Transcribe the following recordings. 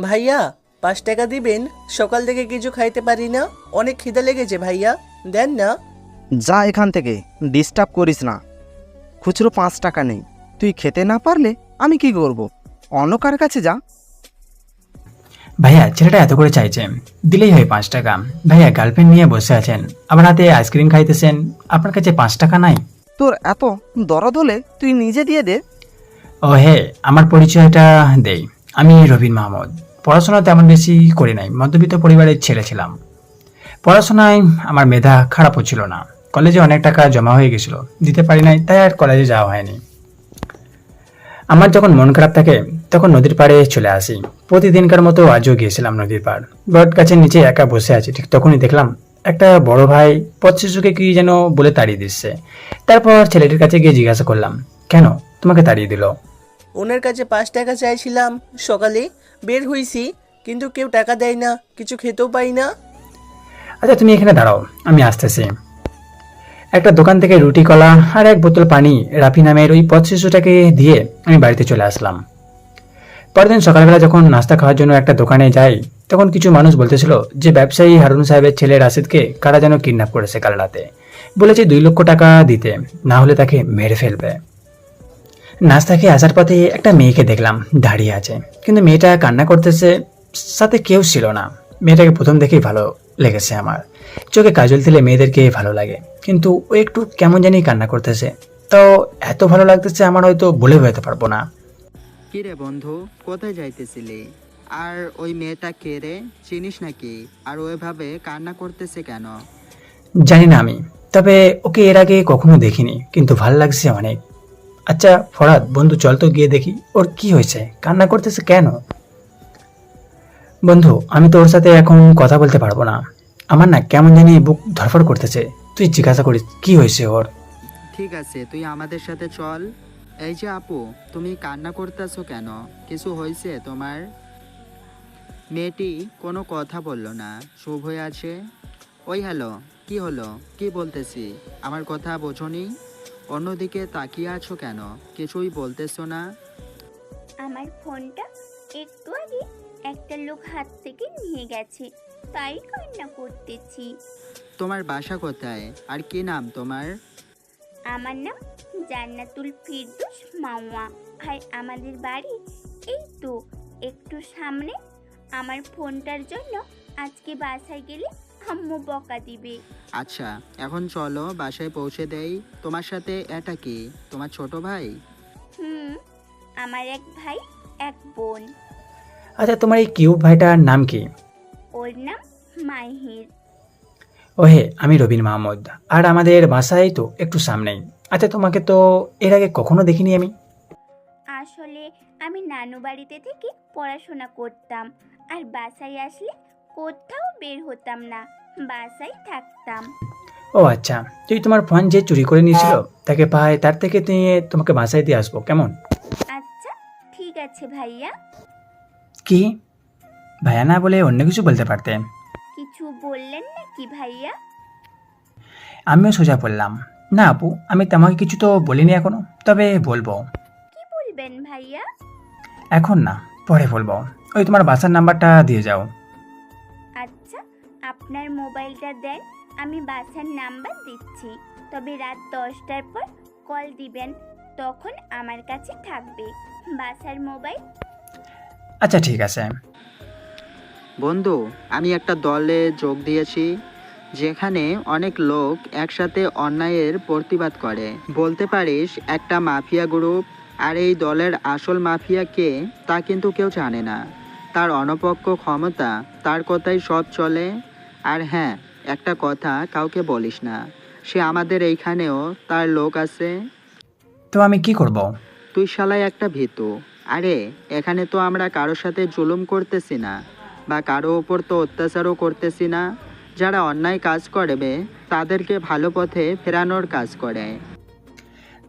ভাইয়া, 5 টাকা দিবেন? সকাল থেকে কিছু খাইতে পারি না, অনেক খিদে লেগেছে ভাইয়া, দেন না। যা এখান থেকে, ডিস্টার্ব করিস না। খুচরো 5 টাকা নেই, তুই খেতে না পারলে আমি কি করব? অন্য কার কাছে যা। ভাইয়া, ছেলেটা এত করে চাইছে, দিলেই হয় 5 টাকা। ভাইয়া গার্লফ্রেন্ড নিয়ে বসে আছেন, আমার হাতে আইসক্রিম খাইতেছেন, আপনার কাছে 5 টাকা নাই? তোর এত দরদ হলে তুই নিজে দিয়ে দে। ও হে, আমার পরিচয়টা দেই। আমি রবিন মাহমুদ। পড়াশোনা তেমন বেশি করি নাই, মধ্যবিত্ত পরিবারের ছেলে ছিলাম। পড়াশোনায় আমার মেধা খারাপও ছিল না। কলেজে অনেক টাকা জমা হয়ে গেছিল, দিতে পারি নাই, তাই আর কলেজে যাওয়া হয়নি। আমার যখন মন খারাপ থাকে তখন নদীর পাড়ে চলে আসি। প্রতিদিনকার মতো আজও গিয়েছিলাম নদীর পাড়। বট গাছের নিচে একা বসে আছি, ঠিক তখনই দেখলাম একটা বড় ভাই পথ শিশুকে কি যেন বলে তাড়িয়ে দিচ্ছে। তারপর ছেলেটির কাছে গিয়ে জিজ্ঞাসা করলাম, কেন তোমাকে তাড়িয়ে দিল? ওনার কাছে 5 টাকা চাইছিলাম, সকালে বের হইছি, কিন্তু কেউ টাকা দেয় না, কিছু খেতেও পাই না। আচ্ছা তুমি এখানে দাঁড়াও, আমি আসতেছি। একটা দোকান থেকে রুটি কলা আর এক বোতল পানি রাফি নামের ওই পথ শিশুটাকে দিয়ে আমি বাড়িতে চলে আসলাম। পরের দিন সকালবেলা যখন নাস্তা খাওয়ার জন্য একটা দোকানে যাই, তখন কিছু মানুষ বলতেছিল যে ব্যবসায়ী হারুন সাহেবের ছেলে রাশিদকে কারা যেন কিডন্যাপ করেছে কাল রাতে। বলেছে 2 লক্ষ টাকা দিতে, না হলে তাকে মেরে ফেলবে। নাস্তা খেয়ে আসার পথে একটা মেয়েকে দেখলাম দাঁড়িয়ে আছে, কিন্তু মেয়েটা কান্না করতেছে, সাথে কেউ ছিল না। মেয়েটাকে প্রথম দেখেই ভালো লেগেছে আমার। চোখে কাজল দিলে মেয়েদেরকে ভালো লাগে, কিন্তু ও একটু কেমন জানি কান্না করতেছে। তো এত ভালো লাগতেছে আমার, হয়তো বলে বোঝাতে পারবো না। কিরে বন্ধু, কোথায় যাইতেছিলি? আর ওই মেয়েটা কে রে, চিনিস নাকি? আর ওইভাবে কান্না করতেছে কেন? জানি না আমি, তবে ওকে এর আগে কখনো দেখিনি, কিন্তু ভালো লাগছে অনেক। আচ্ছা ফরাদ বন্ধু, চল তো গিয়ে দেখি ওর কি হয়েছে, কান্না করতেছে কেন। বন্ধু, আমি তো ওর সাথে এখন কথা বলতে পারবো না, আমার না কেমন জানি বুক ধরফর করতেছে। তুই জিজ্ঞাসা করিস কি হয়েছে ওর। ঠিক আছে, তুই আমাদের সাথে চল। এই যে আপু, তুমি কান্না করতেছো কেন? কিছু হয়েছে তোমার? মেয়েটি কোনো কথা বলল না, চুপ হয়ে আছে। ওই হ্যালো, কি হলো? কি বলতেছি, আমার কথা বোঝনি? অন্যদিকে তাকিয়ে আছো কেন? কিছুই বলতেছো না? আমার ফোনটা একটু আগে একটা লোক হাত থেকে নিয়ে গেছে, তাই কান্না করতেছি। তোমার বাসা কোথায়? আর কি নাম তোমার? আমার নাম জান্নাতুল ফিরদৌস মাওয়া, আর আমাদের বাড়ি এই তো একটু সামনে। আমার ফোনটার জন্য আজকে বাসায় গেলে আম্মু বকা দিবে। আচ্ছা, এখন চলো বাসায় পৌঁছে দেই। তোমার সাথে এটা কি তোমার ছোট ভাই? হুম, আমার এক ভাই এক বোন। আচ্ছা তোমার এই কিউট ভাইটার নাম কি? ওর নাম মাহির। ওহে, আমি রবিন মাহমুদ, আর আমাদের বাসায় তো একটু সামনেই। আচ্ছা তোমাকে তো এর আগে কখনো দেখিনি আমি। আসলে আমি নানু বাড়িতে থেকে পড়াশোনা করতাম, আর বাসায় আসলে কোথাও বের হতাম না, বাসায় থাকতাম। ও আচ্ছা, তুই তোমার ফোন যে চুরি করে নিয়েছিল তাকে পাই, তার থেকে নিয়ে তোমাকে বাসায় দিয়ে আসবো, কেমন? আচ্ছা ঠিক আছে ভাইয়া। কি? ভাইয়া না বলে অন্য কিছু বলতে পারতে। কিছু বললেন নাকি ভাইয়া? আমিও সোজা বললাম, না আপু, আমি তোমাকে কিছু তো বলিনি এখনো, তবে বলবো। কি বলবেন ভাইয়া? এখন না, পরে বলবো। ওই তোমার বাসার নাম্বারটা দিয়ে যাও। আচ্ছা, আপনার মোবাইলটা দেন, আমি বাসার নাম্বার দিচ্ছি, তবে রাত 10টার পর কল দিবেন, তখন আমার কাছে থাকবে বাসার মোবাইল। আচ্ছা ঠিক আছে। বন্ধু, আমি একটা দলে যোগ দিয়েছি, যেখানে অনেক লোক একসাথে অন্যায়ের প্রতিবাদ করে। বলতে পারিস একটা মাফিয়া গ্রুপ। আর এই দলের আসল মাফিয়া কে তা কিন্তু কেউ জানে না। তার অনপক্ষ ক্ষমতা, তার কথাই সব চলে। আর হ্যাঁ, একটা কথা কাউকে বলিস না, সে আমাদের এইখানেও তার লোক আছে। তো আমি কি করব? তুই শালায় একটা ভীতু। আরে, এখানে তো আমরা কারোর সাথে জুলুম করতেছি না, বা কারো ওপর তো অত্যাচারও করতেছি না। যারা অন্যায় কাজ করবে তাদেরকে ভালো পথে ফেরানোর কাজ করে।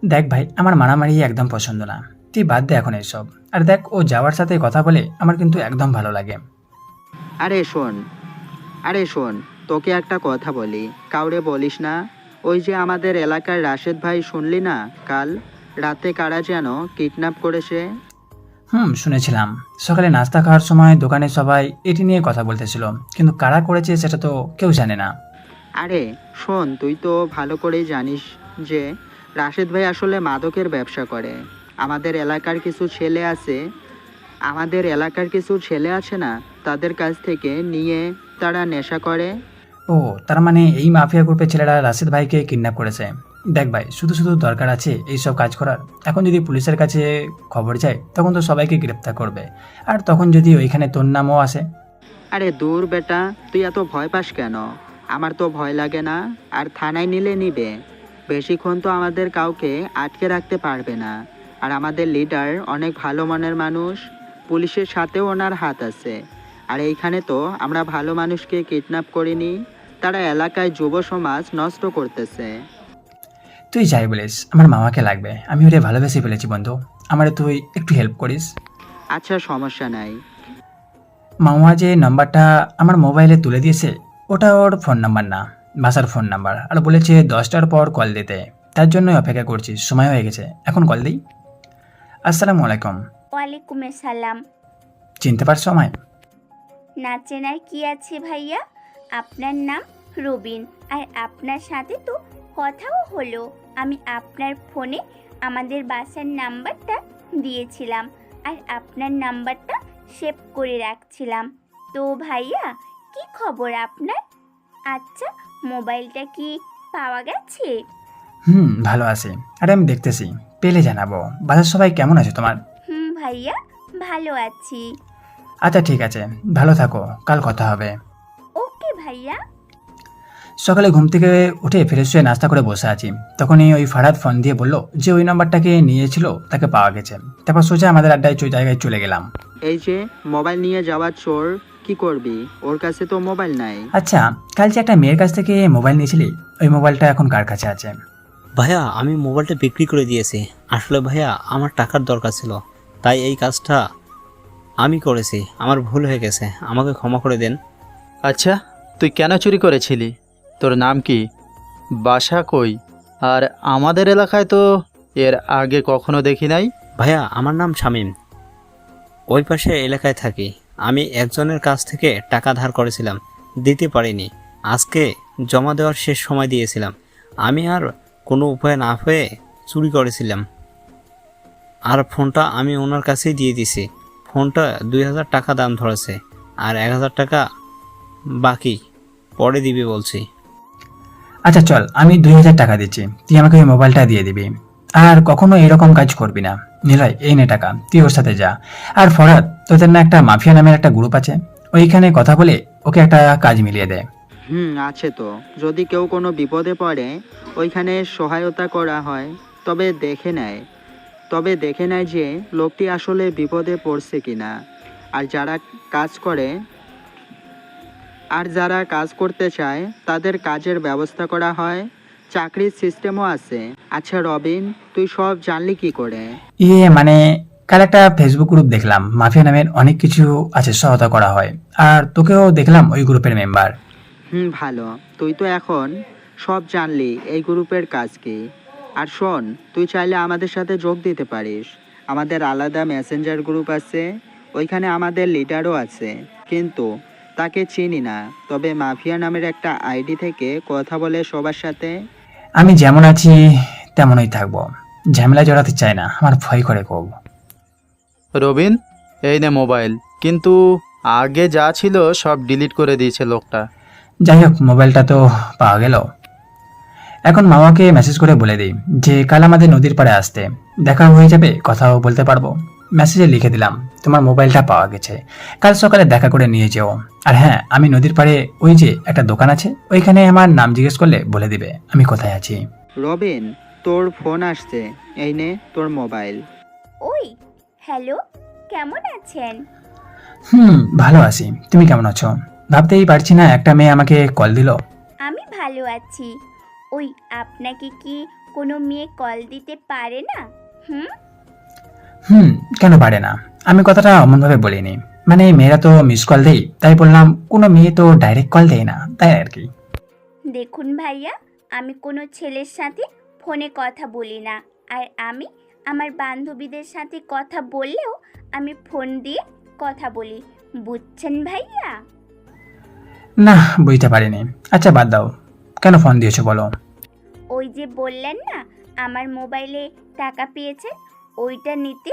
দেখ ভাই, আমার মারামারি একদম পছন্দ না, তুই বাদ দে এখন এসব। আর দেখ, ও যাওয়ার সাথে কথা বলে আমার কিন্তু একদম ভালো লাগে। আরে শোন, আরে শোন, তোকে একটা কথা বলি, কাউরে বলিস না। ওই যে আমাদের এলাকার রাশেদ ভাই, শুনলি না কাল? রাতে কারা যেন কিডন্যাপ করেছে। শুনেছিলাম। সকালে নাস্তা খাওয়ার সময় দোকানে সবাই এটি নিয়ে কথা বলতেছিল, কিন্তু কারা করেছে সেটা তো কেউ জানে না। আরে শোন, তুই তো ভালো করেই জানিস যে রাশেদ ভাই আসলে মাদকের ব্যবসা করে। আমাদের এলাকার কিছু ছেলে আছে না, তাদের কাছ থেকে নিয়ে তারা নেশা করে। ও, তার মানে এই মাফিয়া গ্রুপের ছেলেরা রাশিদ ভাইকে কিডন্যাপ করেছে। দেখ ভাই, শুধু শুধু দরকার আছে এইসব কাজ করার? এখন যদি পুলিশের কাছে খবর যায় তখন তো সবাইকে গ্রেপ্তার করবে, আর তখন যদি ওইখানে তোর নামও আসে। আরে দূর বেটা, তুই এত ভয় পাস কেন? আমার তো ভয় লাগে না। আর থানায় নিলে নিবে, বেশিক্ষণ তো আমাদের কাউকে আটকে রাখতে পারবে না। আর আমাদের লিডার অনেক ভালো মনের মানুষ, পুলিশের সাথেও ওনার হাত আছে। আর এইখানে তো আমরা ভালো মানুষকে কিডন্যাপ করিনি, তারা এলাকায় যুব সমাজ নষ্ট করতেছে। তুই যাই বলিস, আমার মামাকে লাগবে। আমি ওরে ভালোবেসে ফেলেছি বন্ধু, আমারে তুই একটু হেল্প করিস। আচ্ছা সমস্যা নাই। মামা যে নাম্বারটা আমার মোবাইলে তুলে দিয়েছে ওটা ওর ফোন নাম্বার না, বাসার ফোন নাম্বার, আর বলেছে 10টার পর কল দিতে। তার জন্যই অপেক্ষা করছি, সময় হয়ে গেছে, এখন কল দিই। আসসালামু আলাইকুম। ওয়ালাইকুম আসসালাম। চিনতে পারছো আমায়? না চেনার কি আছে ভাইয়া, আপনার নাম রবিন, আর আপনার সাথে তো কথাও হলো। আমি আপনার ফোনে আমাদের বাসার নাম্বারটা দিয়েছিলাম, আর আপনার নাম্বারটা সেভ করে রাখছিলাম। তো ভাইয়া, কি খবর আপনার? আচ্ছা, মোবাইলটা কি পাওয়া গেছে? ভালো আছি। আরে আমি দেখতেছি, পেলে জানাবো। বাসার সবাই কেমন আছে তোমার? ভাইয়া, ভালো আছি। আচ্ছা ঠিক আছে, ভালো থাকো, কাল কথা হবে। ওকে ভাইয়া। সকালে ঘুম থেকে উঠে ফ্রেশ হয়ে নাস্তা করে বসে আছি, তখনই ওই ফারাদ ফোন দিয়ে বলল যে ওই নাম্বারটাকে নিয়েছিল তাকে পাওয়া গেছে। তারপর সোজা আমাদের আড্ডায় জায়গায় চলে গেলাম। এই যে মোবাইল নিয়ে যাওয়ার চোর, কি করবি? ওর কাছে তো মোবাইল নাই। আচ্ছা, কাল যে একটা মেয়ের কাছ থেকে মোবাইল নিয়েছিলি, ওই মোবাইলটা এখন কার কাছে আছে? ভাইয়া, আমি মোবাইলটা বিক্রি করে দিয়েছি। আসলে ভাইয়া, আমার টাকার দরকার ছিল, তাই এই কাজটা আমি করেছি। আমার ভুল হয়ে গেছে, আমাকে ক্ষমা করে দেন। আচ্ছা, তুই কেন চুরি করেছিলি? তোর নাম কি? বাসা কই? আর আমাদের এলাকায় তো এর আগে কখনো দেখি নাই। ভাইয়া, আমার নাম শামীম, ওই পাশে এলাকায় থাকি। আমি একজনের কাছ থেকে টাকা ধার করেছিলাম, দিতে পারিনি। আজকে জমা দেওয়ার শেষ সময় দিয়েছিলাম। আমি আর কোনো উপায় না হয়ে চুরি করেছিলাম, আর ফোনটা আমি ওনার কাছেই দিয়ে দিছি। ফোনটা 2000 টাকা দাম ধরেছে, আর 1000 টাকা বাকি পরে দিবি বলছি। আচ্ছা চল, আমি 2000 টাকা দিচ্ছি, তুই আমাকে ওই মোবাইলটা দিয়ে দিবি। আর কখনো এরকম কাজ করবি না। নিলয়, এই নে টাকা, তুই ওর সাথে যা। আর ফরাদ, তোদের না একটা মাফিয়া নামের একটা গ্রুপ আছে, ওইখানে কথা বলে ওকে একটা কাজ মিলিয়ে দে। আছে তো। যদি কেউ কোনো বিপদে পড়ে ওইখানে সহায়তা করা হয়, তবে দেখে নেয় যে লোকটি আসলে বিপদে পড়ছে কিনা। আর যারা কাজ করতে চায় তাদের কাজের ব্যবস্থা করা হয়, চাকরির সিস্টেমও আছে। আচ্ছা রবিন, তুই সব জানলি কি করে? মানে কাল একটা ফেসবুক গ্রুপ দেখলাম, মাফিয়া নামের অনেক কিছু আছে, সহায়তা করা হয়। আর তোকেও দেখলাম ওই গ্রুপের মেম্বার। ভালো, তুই তো এখন সব জানলি এই গ্রুপের কাজ কি। আর শোন, তুই চাইলে আমাদের সাথে যোগ দিতে পারিস। আমাদের আলাদা মেসেঞ্জার গ্রুপ আছে, ওইখানে আমাদের লিডারও আছে, কিন্তু তাকে চিনি না। তবে মাফিয়া নামের একটা আইডি থেকে কথা বলে সবার সাথে। আমি যেমন আছি তেমনই থাকবো, ঝামেলা জড়াতে চাই না, আমার ভয় করে খুব। রবিন, এই নে মোবাইল, কিন্তু আগে যা ছিল সব ডিলিট করে দিয়েছে লোকটা। যাই হোক, মোবাইলটা তো পাওয়া গেল। এখন মামাকে মেসেজ করে বলে দিই যে কাল আমাদের নদীর পাড়ে আসতে, দেখা হয়ে যাবে, কথাও বলতে পারবো। মেসেজে লিখে দিলাম তোমার মোবাইলটা পাওয়া গেছে, কাল সকালে দেখা করে নিয়ে যেও। আর হ্যাঁ, আমি নদীর পাড়ে ওই যে একটা দোকান আছে, ওইখানে আমার নাম জিজ্ঞেস করলে বলে দিবে আমি কোথায় আছি। রবিন, তোর ফোন আসছে, এই নে তোর মোবাইল। ওই, হ্যালো, কেমন আছেন? ভালো আছি, তুমি কেমন আছো? ভাবতেই পারছি না একটা মেয়ে আমাকে কল দিল। আমি ভালো আছি। ওই, আপনাকে কি কোনো মেয়ে কল দিতে পারে না? কেন পারে না? আমি কথাটা অমনভাবে বলিনি, মানে মেয়েরা তো মিস কল দেই, তাই বললাম। কোনো মেয়ে তো ডাইরেক্ট কল দেয় না, তাই আর কি। দেখুন ভাইয়া, আমি কোনো ছেলের সাথে ফোনে কথা বলি না, আর আমি আমার বান্ধবীদের সাথে কথা বললেও আমি ফোন দিয়ে কথা বলি, বুঝছেন ভাইয়া? না, বুঝতে পারিনি। আচ্ছা বাদ দাও, কেন ফোন দিয়েছো বলো? ওই যে বললেন না আমার মোবাইলে টাকা পেয়েছেন, ওইটা নিতে।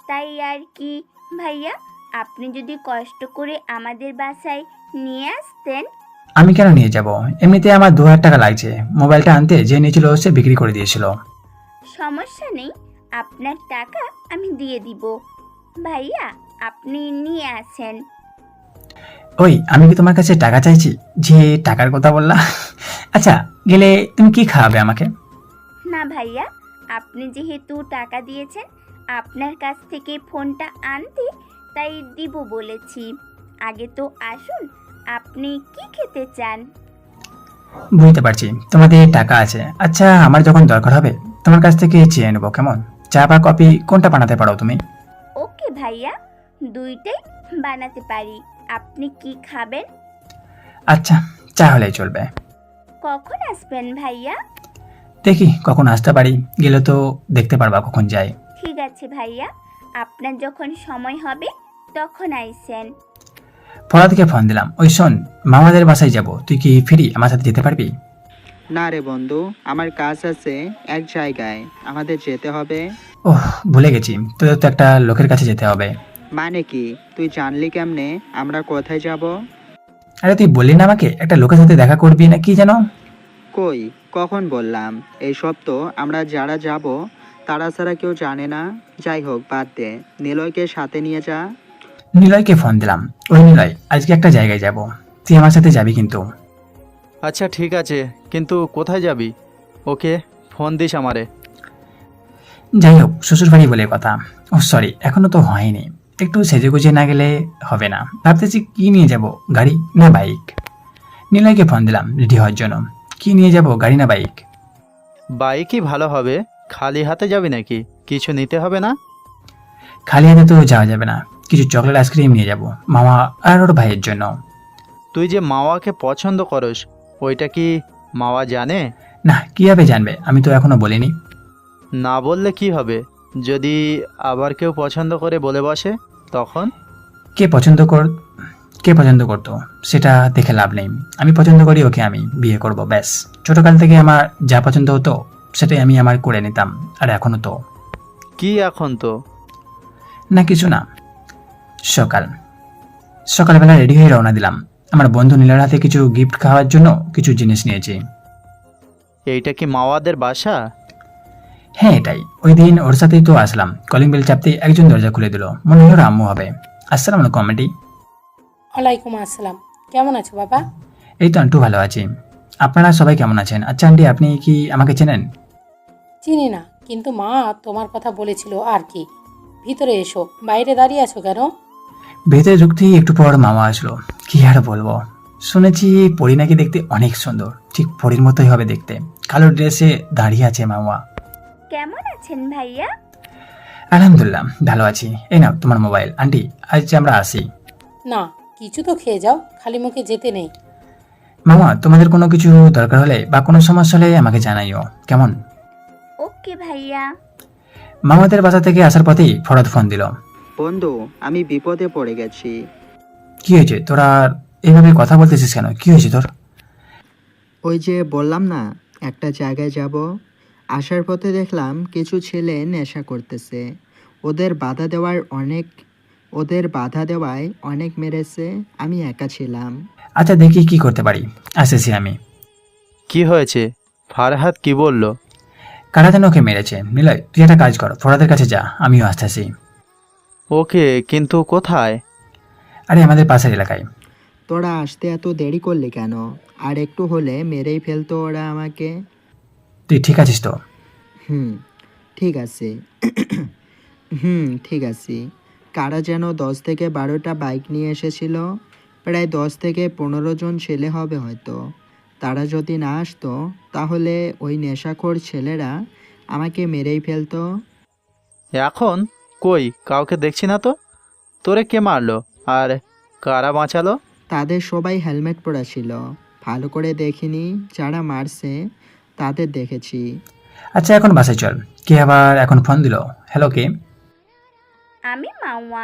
তাই আর কি ভাইয়া, আপনি যদি কষ্ট করে আমাদের বাসায় নিয়ে আসতেন। আমি কেন নিয়ে যাব? এমনিতে আমার 2000 টাকা লাগছে। মোবাইলটা আনতে যে নিয়েছিল সে বিক্রি করে দিয়েছিল। সমস্যা নেই, আপনার টাকা আমি দিয়ে দিব। ভাইয়া আপনি নিয়ে আসেন। ওই, আমি কি তোমার কাছে টাকা চাইছি যে টাকার কথা বললা? আচ্ছা, গেলে তুমি কি খাওয়াবে আমাকে? না ভাইয়া, আপনি যেহেতু টাকা দিয়েছেন আপনার কাছ থেকে ফোনটা আনতে, তাই দিব বলেছি। আগে তো আসুন, আপনি কি খেতে চান? বুঝতে পারছি তোমাদের টাকা আছে। আচ্ছা, আমার যখন দরকার হবে তোমার কাছ থেকে চেয়ে নেবো, কেমন? চা বা কফি কোনটা বানাতে পারো তুমি? ওকে ভাইয়া, দুইটাই বানাতে পারি। আপনি কি খাবেন? আচ্ছা, চা হলেই চলবে। কখন আসবেন ভাইয়া? দেখি কখন আসতে পারি, গেলে তো দেখতে পারবা কখন যাই। ঠিক আছে ভাইয়া, আপনার যখন সময় হবে তখন আইসেন। ফরাদকে ফোন দিলাম। ওই শোন, মামাদের বাসায় যাব, তুই কি ফ্রি? আমার সাথে যেতে পারবি? না রে বন্ধু, আমার কাজ আছে এক জায়গায়, আমাদের যেতে হবে। ওহ, ভুলে গেছি, তোদের তো একটা লোকের কাছে যেতে হবে। মানে কি? তুই জানলি কেমনে আমরা কোথায় যাব? আরে তুই বললি না আমাকে একটা লোকের সাথে দেখা করবি না কি যেন? কই, কখন বললাম? এইসব তো আমরা যারা যাব তারা ছাড়া কেউ জানে না। যাই হোক, বাদ দে, নিলয়কে সাথে নিয়ে যা। নিলয়কে ফোন দিলাম। ওই নিলয়, আজকে একটা জায়গায় যাব, তুই আমার সাথে যাবি কিন্তু। আচ্ছা ঠিক আছে, কিন্তু কোথায় যাবি? ওকে, ফোন দিস আমারে। যাই হোক, শ্বশুরবাড়ি বলে কথা। ও সরি, এখনো তো হয়নি। একটু সেজে গুজে না গেলে হবে না। ভাবতেছি কি নিয়ে যাব, গাড়ি না বাইক? নিলয়কে ফোন দিলাম রেডি হওয়ার জন্য। কি নিয়ে যাব, গাড়ি না বাইক? বাইকই ভালো হবে। খালি হাতে যাবি নাকি? কিছু নিতে হবে না? খালি হাতে তো যাওয়া যাবে না, কিছু চকলেট আইসক্রিম নিয়ে যাব মামা আর ওর ভাইয়ের জন্য। তুই যে মাওয়াকে পছন্দ করস, ওইটা কি মাওয়া জানে? না, কিভাবে জানবে? আমি তো এখনো বলিনি। না বললে কি হবে? যদি আবার কেউ পছন্দ করে বলে বসে, তখন? কে পছন্দ করতো সেটা দেখে লাভ নেই। আমি পছন্দ করি, ওকে আমি বিয়ে করব, ব্যাস। ছোটকাল থেকে আমার যা পছন্দ হতো সেটাই আমি আমার করে নিতাম। আর এখনো তো কি এখন তো? না, কিছু না। সকালবেলা রেডি হয়ে রওনা দিলাম। আমার বন্ধু নীলার হাতে কিছু গিফট খাওয়ার জন্য কিছু জিনিস নিয়েছি। এইটা কি মাওয়াদের বাসা? হ্যাঁ এটাই। ওই দিন ওর সাথেই তো আসলাম। কলিং বেল চাপতেই একজন দরজা খুলে দিল, মনে হলো আম্মু হবে। আসসালাম আলাইকুম আন্টি। ওয়ালাইকুম আসসালাম। কেমন আছো বাবা? এই তো আন্টু, ভালো আছি। আপনারা সবাই কেমন আছেন? আচ্ছা আন্টি, আপনি কি আমাকে চেনেন? চিনি না, কিন্তু মা তোমার কথা বলেছিল আর কি। ভিতরে এসো, বাইরে দাঁড়িয়ে আছো কেন? ভেতরে ঢুকতেই একটু পর মামা আসলো। কি আর বলবো, শুনেছি পরি নাকি দেখতে অনেক সুন্দর, ঠিক পরির মতোই হবে দেখতে। কালো ড্রেসে দাঁড়িয়ে আছে মামা। কেমন আছেন ভাইয়া? আলহামদুলিল্লাহ, ভালো আছি। এই নাও তোমার মোবাইল। আন্টি, আজ আমরা আসি। না, কিছু তো খেয়ে যাও, খালি মুখে যেতে নেই। মামা, তোমাদের কোনো কিছু দরকার হলে বা কোনো সমস্যা হলে আমাকে জানাইও, কেমন? ওকে ভাইয়া। মামাদের বাসা থেকে আসার পথেই ফরাদ ফোন দিল। বন্ধু, আমি বিপদে পড়ে গেছি। কি হয়েছে? তোরা এইভাবে কথা বলতেছিস কেন? কি হয়েছে তোর? ওই যে বললাম না একটা জায়গায় যাব, আসার পথে দেখলাম কিছু ছেলে নেশা করতেছে। ওদের বাধা দেওয়ায় অনেক মেরেছে। আমি একা ছিলাম। আচ্ছা, দেখি কি করতে পারি, আসতেছি আমি। কি হয়েছে? ফারহাদ কি বলল? কারা যেন ওকে মেরেছে। নিলয়, তুই একটা কাজ কর, ফরাদের কাছে যা, আমিও আসতেছি। ওকে, কিন্তু কোথায়? আরে আমাদের পাশের এলাকায়। তোরা আসতে এত দেরি করলি কেন? আর একটু হলে মেরেই ফেলতো ওরা আমাকে। তুই ঠিক আছিস তো? ঠিক আছে। ঠিক আছে। কারা যেন 10 থেকে 12টা বাইক নিয়ে এসেছিল। প্রায় 10 থেকে 15 জন ছেলে হবে হয়তো। তারা যদি না আসতো তাহলে ওই নেশাখোর ছেলেরা আমাকে মেরেই ফেলতো। এখন কই কাউকে দেখছি না তো। তোরে কে মারলো আর কারা বাঁচালো? তাদের সবাই হেলমেট পরা ছিল। ভালো করে দেখিনি, যারা মারছে তাদের দেখেছি। আচ্ছা এখন বাসায় চল। কে আবার এখন ফোন দিল? হ্যালো, কে? আমি মাওয়া,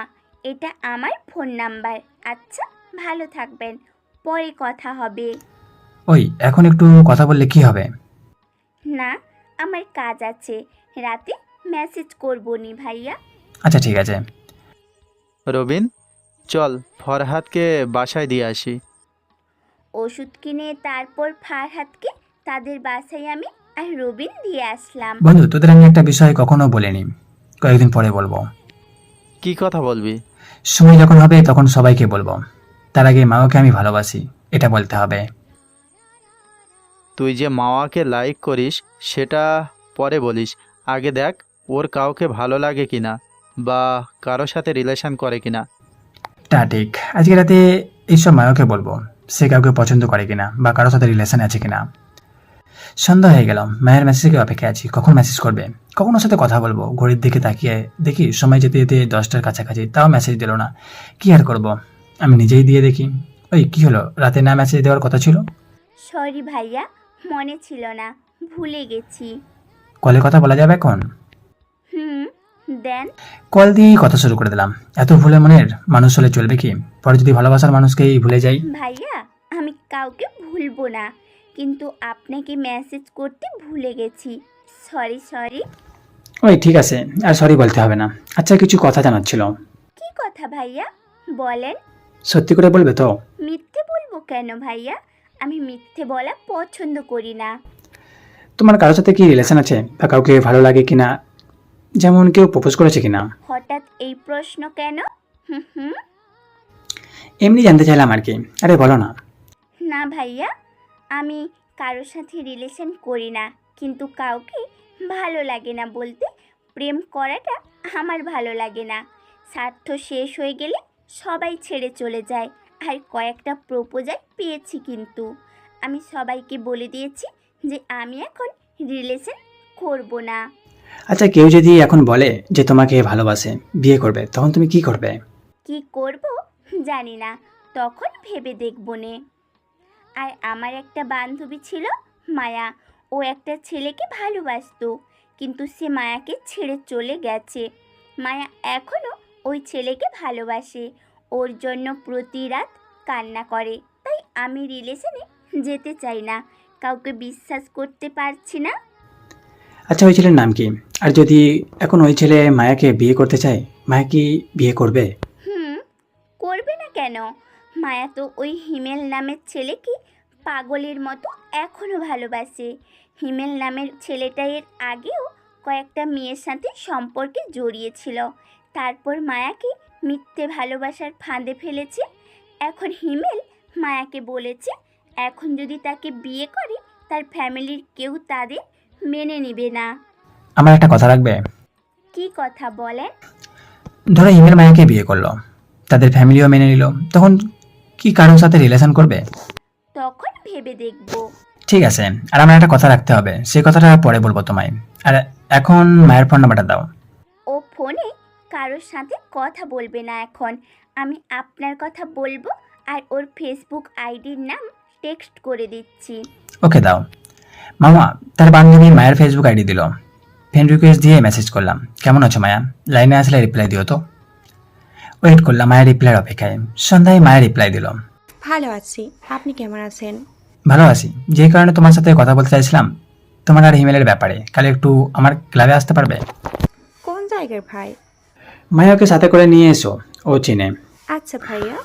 এটা আমার ফোন নাম্বার। আচ্ছা, ভালো থাকবেন, পরে কথা হবে। ওই এখন একটু কথা বললে কি হবে? না, আমার কাজ আছে, রাতে মেসেজ করবো নি ভাইয়া। আচ্ছা ঠিক আছে। রবিন, চল ফরহাদকে বাসায় দিয়ে আসি। ওষুধ কিনে তারপর ফারহাদকে তাদের বাসায় আমি আর রবিন দিয়ে আসলাম। বন্ধু, তোদের আমি একটা বিষয় কখনো বলিনি, কয়েকদিন পরে বলবো। কি কথা বলবি? সময় যখন হবে তখন সবাইকে বলবো। তার আগে মাওকে আমি ভালোবাসি, এটা বলতে হবে। তুই যে মাওয়াকে লাইক করিস সেটা পরে বলিস, আগে দেখ ওর কাউকে ভালো লাগে কিনা বা কারো সাথে রিলেশন করে কিনা। তা ঠিক, আজকে রাতে এইসব মায়াকে বলবো সে কাউকে পছন্দ করে কিনা বা কারোর সাথে রিলেশন আছে কিনা। সন্ধ্যা হয়ে গেল, মায়ের মেসেজকে অপেক্ষা আছি, কখন মেসেজ করবে, কখন ওর সাথে কথা বলবো। ঘড়ির দিকে তাকিয়ে দেখি সময় যেতে যেতে 10টার কাছাকাছি, তাও মেসেজ দিল না। কি আর করব, আমি নিজেই দিয়ে দেখি। ওই কি হলো, রাতে না মেসেজ দেওয়ার কথা ছিল? সরি ভাইয়া, মনে ছিল না, ভুলে গেছি। কলে কথা বলা যাবে এখন? হুম, দেন। কল দিয়েই কথা শুরু করে দিলাম। এত ভুলে মনের মানুষ হলে চলবে কি? পরে যদি ভালোবাসার মানুষকেই ভুলে যাই। ভাইয়া, আমি কাউকে ভুলবো না, কিন্তু আপনাকে মেসেজ করতে ভুলে গেছি। Sorry sorry. ওই ঠিক আছে, আর সরি বলতে হবে না। আচ্ছা কিছু কথা জানার ছিল। কি কথা ভাইয়া, বলেন। সত্যি করে বলবে তো? মিথ্যে বলবো কেন ভাইয়া, আমি মিথ্যে বলা পছন্দ করি না। তোমার কারোর সাথে কি রিলেশন আছে বা কাউকে ভালো লাগে কিনা, যেমন কেউ প্রপোজ করেছে কিনা? হঠাৎ এই প্রশ্ন কেন? হুম হুম। এমনি জানতে চাইলাম আর কি। আরে বলো না। না ভাইয়া, আমি কারোর সাথে রিলেশন করি না, কিন্তু কাউকে ভালো লাগে না বলতে প্রেম করাটা আমার ভালো লাগে না। স্বার্থ শেষ হয়ে গেলে সবাই ছেড়ে চলে যায়। আর কয়েকটা প্রপোজাল পেয়েছি, কিন্তু আমি সবাইকে বলে দিয়েছি যে আমি এখন রিলেশন করব না। আচ্ছা কেউ যদি এখন বলে যে তোমাকে ভালোবাসে, বিয়ে করবে, তখন তুমি কি করবে? কি করব জানি না, তখন ভেবে দেখব নে। আর আমার একটা বান্ধবী ছিল মায়া, ও একটা ছেলেকে ভালোবাসতো, কিন্তু সে মায়াকে ছেড়ে চলে গেছে। মায়া এখনও ওই ছেলেকে ভালোবাসে, ওর জন্য প্রতি রাত কান্না করে। তাই আমি রিলেশনে যেতে চাই না, কাউকে বিশ্বাস করতে পারছি না। আচ্ছা ওই ছেলের নাম কি? আর যদি এখন ওই ছেলে মায়াকে বিয়ে করতে চায়, মায়া কি বিয়ে করবে? করবে না কেন? মায়া তো ওই হিমেল নামের ছেলেকে পাগলের মতো এখনও ভালোবাসে। হিমেল নামের ছেলেটা এর আগেও কয়েকটা মেয়ের সাথে সম্পর্কে জড়িয়েছিল, তারপর মায়াকে মিথ্যে ভালোবাসার ফাঁদে ফেলেছে। এখন হিমেল মায়াকে বলেছে এখন যদি তাকে বিয়ে করে তার ফ্যামিলির কেউ তাদের মেনে নেবে না। আমার একটা কথা রাখবে? কি কথা বলেন? ধরো হিমেল মায়াকে বিয়ে করলো, তাদের ফ্যামিলিও মেনে নিল, তখন কি কারোর সাথে রিলেশন করবে? তখন ভেবে দেখব। ঠিক আছে, আর আমার একটা কথা রাখতে হবে, সেই কথাটা পরে বলবো তোমায়। আর এখন মায়ের ফোন নাম্বারটা দাও। ও ফোনে কারোর সাথে কথা বলবে না এখন, আমি আপনার কথা বলবো আর ওর ফেসবুক আইডির নাম টেক্সট করে দিচ্ছি। ওকে দাও। মামা, তার বান্ধবী মায়ের ফেসবুক আইডি দিল, ফ্রেন্ড রিকোয়েস্ট দিয়ে মেসেজ করলাম, কেমন আছো মায়া, লাইনে আসলে রিপ্লাই দিও তো। ওয়েট করলাম মায়ের রিপ্লাইয়ের অপেক্ষায়। সন্ধ্যায় মায়ের রিপ্লাই দিল, ভালো আছি, আপনি কেমন আছেন? ভালো আছি, যে কারণে তোমার সাথে কথা বলতে চাইছিলাম তোমার আর হিমেলের ব্যাপারে। কাল একটু আমার ক্লাবে আসতে পারবে? কোন জায়গার ভাই? মায়াকে সাথে করে নিয়ে এসো, ও চিনে। আচ্ছা ভাইয়া।